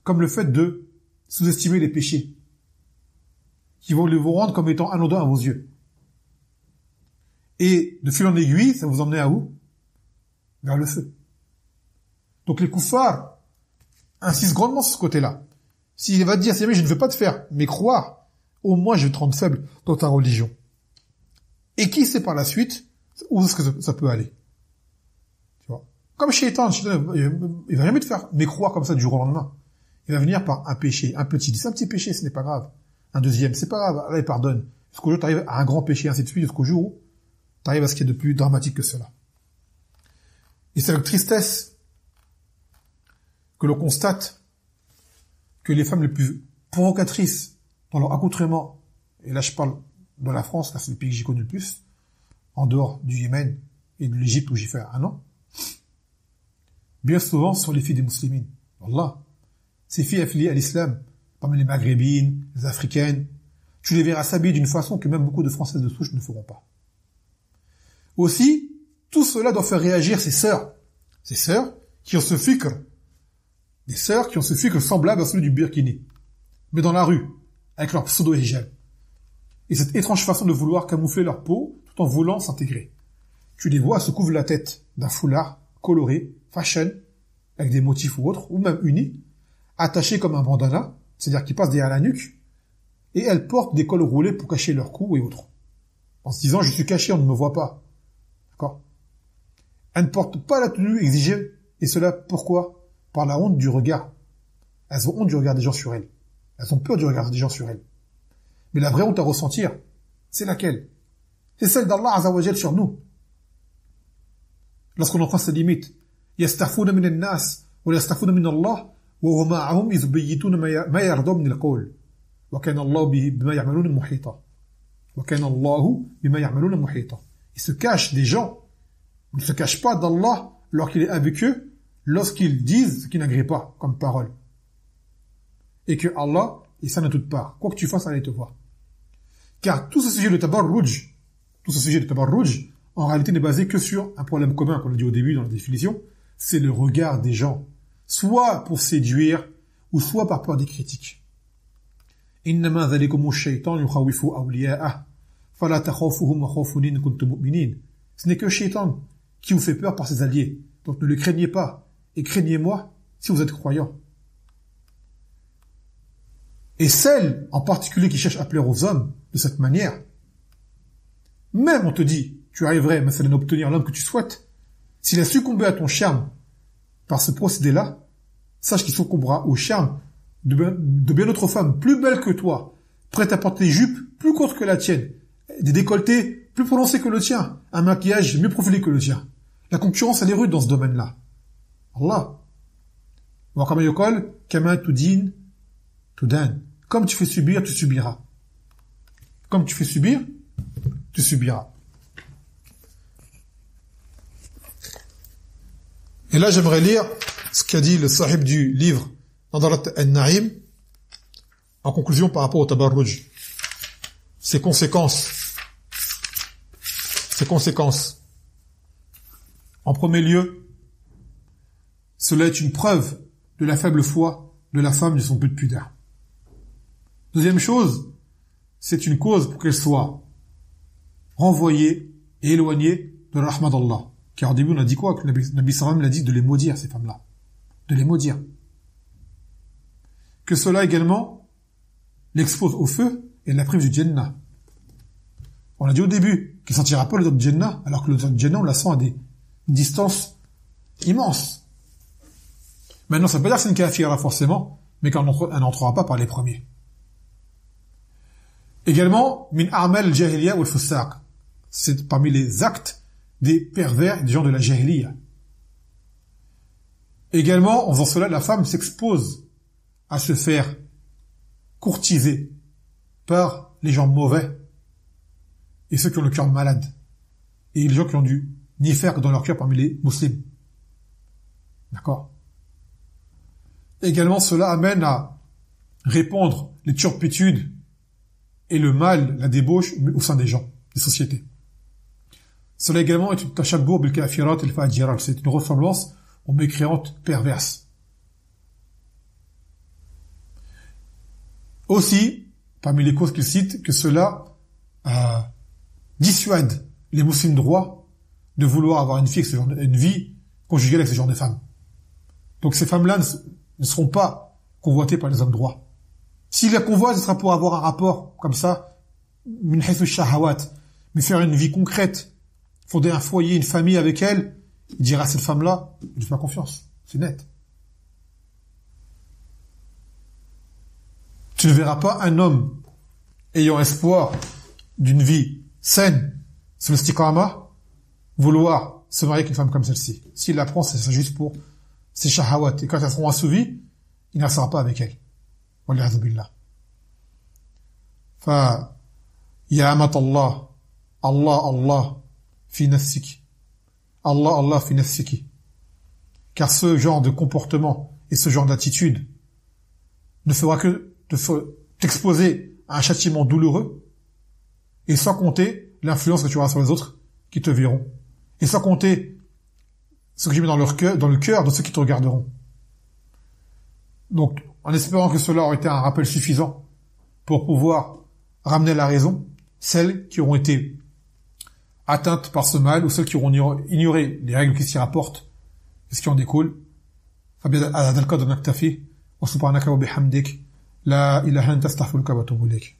Speaker 1: Comme le fait de sous-estimer les péchés, qui vont vous rendre comme étant anodins à vos yeux. Et de fil en aiguille, ça vous emmener à où? Vers le feu. Donc les kuffars insistent grandement sur ce côté-là. S'il va te dire, c'est mais je ne veux pas te faire, mais croire, au moins je vais te rendre faible dans ta religion. Et qui sait par la suite où est-ce que ça peut aller? Tu vois? Comme Shaitan, il va jamais te faire mais croire comme ça du jour au lendemain. Il va venir par un péché, un petit péché, ce n'est pas grave. Un deuxième, c'est pas grave, Allah il pardonne. Jusqu'au jour où tu arrives à un grand péché, ainsi de suite, jusqu'au jour où tu arrives à ce qui est de plus dramatique que cela. Et c'est avec tristesse que l'on constate que les femmes les plus provocatrices dans leur accoutrement, et là je parle de la France, là c'est le pays que j'y connais le plus, en dehors du Yémen et de l'Égypte où j'y fais 1 an, bien souvent sont les filles des musulmans. Wallah, ces filles affiliées à l'islam, parmi les maghrébines, les africaines, tu les verras s'habiller d'une façon que même beaucoup de Françaises de souche ne feront pas. Aussi, tout cela doit faire réagir ces sœurs qui ont ce fikr, des sœurs qui ont ce fikr semblable à celui du Burkini, mais dans la rue, avec leur pseudo-hijab. Et cette étrange façon de vouloir camoufler leur peau tout en voulant s'intégrer. Tu les vois se couvrir la tête d'un foulard coloré, fashion, avec des motifs ou autres, ou même unis, attachés comme un bandana, c'est-à-dire qui passe derrière la nuque, et elles portent des cols roulés pour cacher leur cou et autres. En se disant, je suis caché, on ne me voit pas. D'accord? Elles ne portent pas la tenue exigée, et cela pourquoi? Par la honte du regard. Elles ont honte du regard des gens sur elles. Elles ont peur du regard des gens sur elles. Mais la vraie honte à ressentir, c'est laquelle? C'est celle d'Allah Azza wa Jal sur nous. Lorsqu'on enfreint ses limites, يستخفون من الناس ويستخفون من الله وهو معهم إذ يبيتون ما يرضون من القول وكان الله بما يعملون محيطا وكان الله بما يعملون محيطا. Ils se cachent des gens, ils ne se cachent pas d'Allah lorsqu'il est avec eux, lorsqu'ils disent ce qu'ils n'agréent pas comme parole. Et que Allah est ça de toutes parts. Quoi que tu fasses, Allah te voit. Car tout ce sujet de tabarruj, en réalité n'est basé que sur un problème commun qu'on a dit au début dans la définition, c'est le regard des gens, soit pour séduire, ou soit par peur des critiques. إنما ذلكم الشيطان يخوف أولياءه فلا تخافوهم وخافوني إن كنتم مؤمنين. Ce n'est que Shaitan qui vous fait peur par ses alliés. Donc ne le craignez pas, et craignez-moi si vous êtes croyants. Et celles, en particulier, qui cherchent à plaire aux hommes de cette manière, même on te dit, tu arriverais à obtenir l'homme que tu souhaites, s'il a succombé à ton charme par ce procédé-là, sache qu'il succombera au charme de bien d'autres femmes plus belles que toi, prêtes à porter des jupes plus courtes que la tienne, des décolletés plus prononcés que le tien, un maquillage mieux profilé que le tien. La concurrence, elle est rude dans ce domaine-là. Allah. Comme tu fais subir, tu subiras. Comme tu fais subir, tu subiras. Et là, j'aimerais lire ce qu'a dit le sahib du livre Nadarat al-Na'im en conclusion par rapport au tabarruj. Ses conséquences. En premier lieu, cela est une preuve de la faible foi de la femme de son peu de pudeur. Deuxième chose, c'est une cause pour qu'elle soit renvoyées et éloignées de la rahma d'Allah. Car au début, on a dit quoi? Que le Nabi sallam l'a dit de les maudire, ces femmes-là. De les maudire. Que cela également l'expose au feu et la prive du Jannah. On a dit au début qu'il ne sentira pas l'odeur du Jannah, alors que l'odeur du Jannah, on la sent à des distances immenses. Maintenant, ça ne veut pas dire que c'est une kafira forcément, mais qu'elle n'entrera pas par les premiers. Également, min a'mal al-jahiliya wal fusaq. C'est parmi les actes des pervers et des gens de la jahiliya. Également, en faisant cela, la femme s'expose à se faire courtiser par les gens mauvais et ceux qui ont le cœur malade et les gens qui ont du nifaq dans leur cœur parmi les musulmans. D'accord? Également, cela amène à répandre les turpitudes et le mal, la débauche au sein des gens, des sociétés. Cela également est une tashabbuh bil kafirat et fajirat, c'est une ressemblance aux mécréantes perverses. Aussi, parmi les causes qu'il cite, que cela dissuade les musulmans droits de vouloir avoir une vie conjugale avec ce genre de femmes. Donc ces femmes-là ne seront pas convoitées par les hommes droits. Si la convoite, ce sera pour avoir un rapport comme ça, min haythu shahawat, mais faire une vie concrète, fonder un foyer, une famille avec elle, il dira à cette femme-là, je ne fais pas confiance. C'est net. Tu ne verras pas un homme ayant espoir d'une vie saine, sur le istiqama, vouloir se marier avec une femme comme celle-ci. S'il la prend, c'est juste pour ses shahawat. Et quand elles seront assouvies, il ne restera pas avec elle. Wal'iyadhu billah. Ya amat Allah, Allah, fi nafsiki. Allah, fi nafsiki. Car ce genre de comportement et ce genre d'attitude ne fera que t'exposer à un châtiment douloureux, et sans compter l'influence que tu auras sur les autres qui te verront, et sans compter ce que tu mets dans le cœur de ceux qui te regarderont. Donc, en espérant que cela aurait été un rappel suffisant pour pouvoir ramener à la raison celles qui auront été atteintes par ce mal ou celles qui auront ignoré les règles qui s'y rapportent et ce qui en découle. فبهذا القدر نكتفي وسبحانك وبحمدك لا إله إلا أنت أستغفرك وأتوب إليك.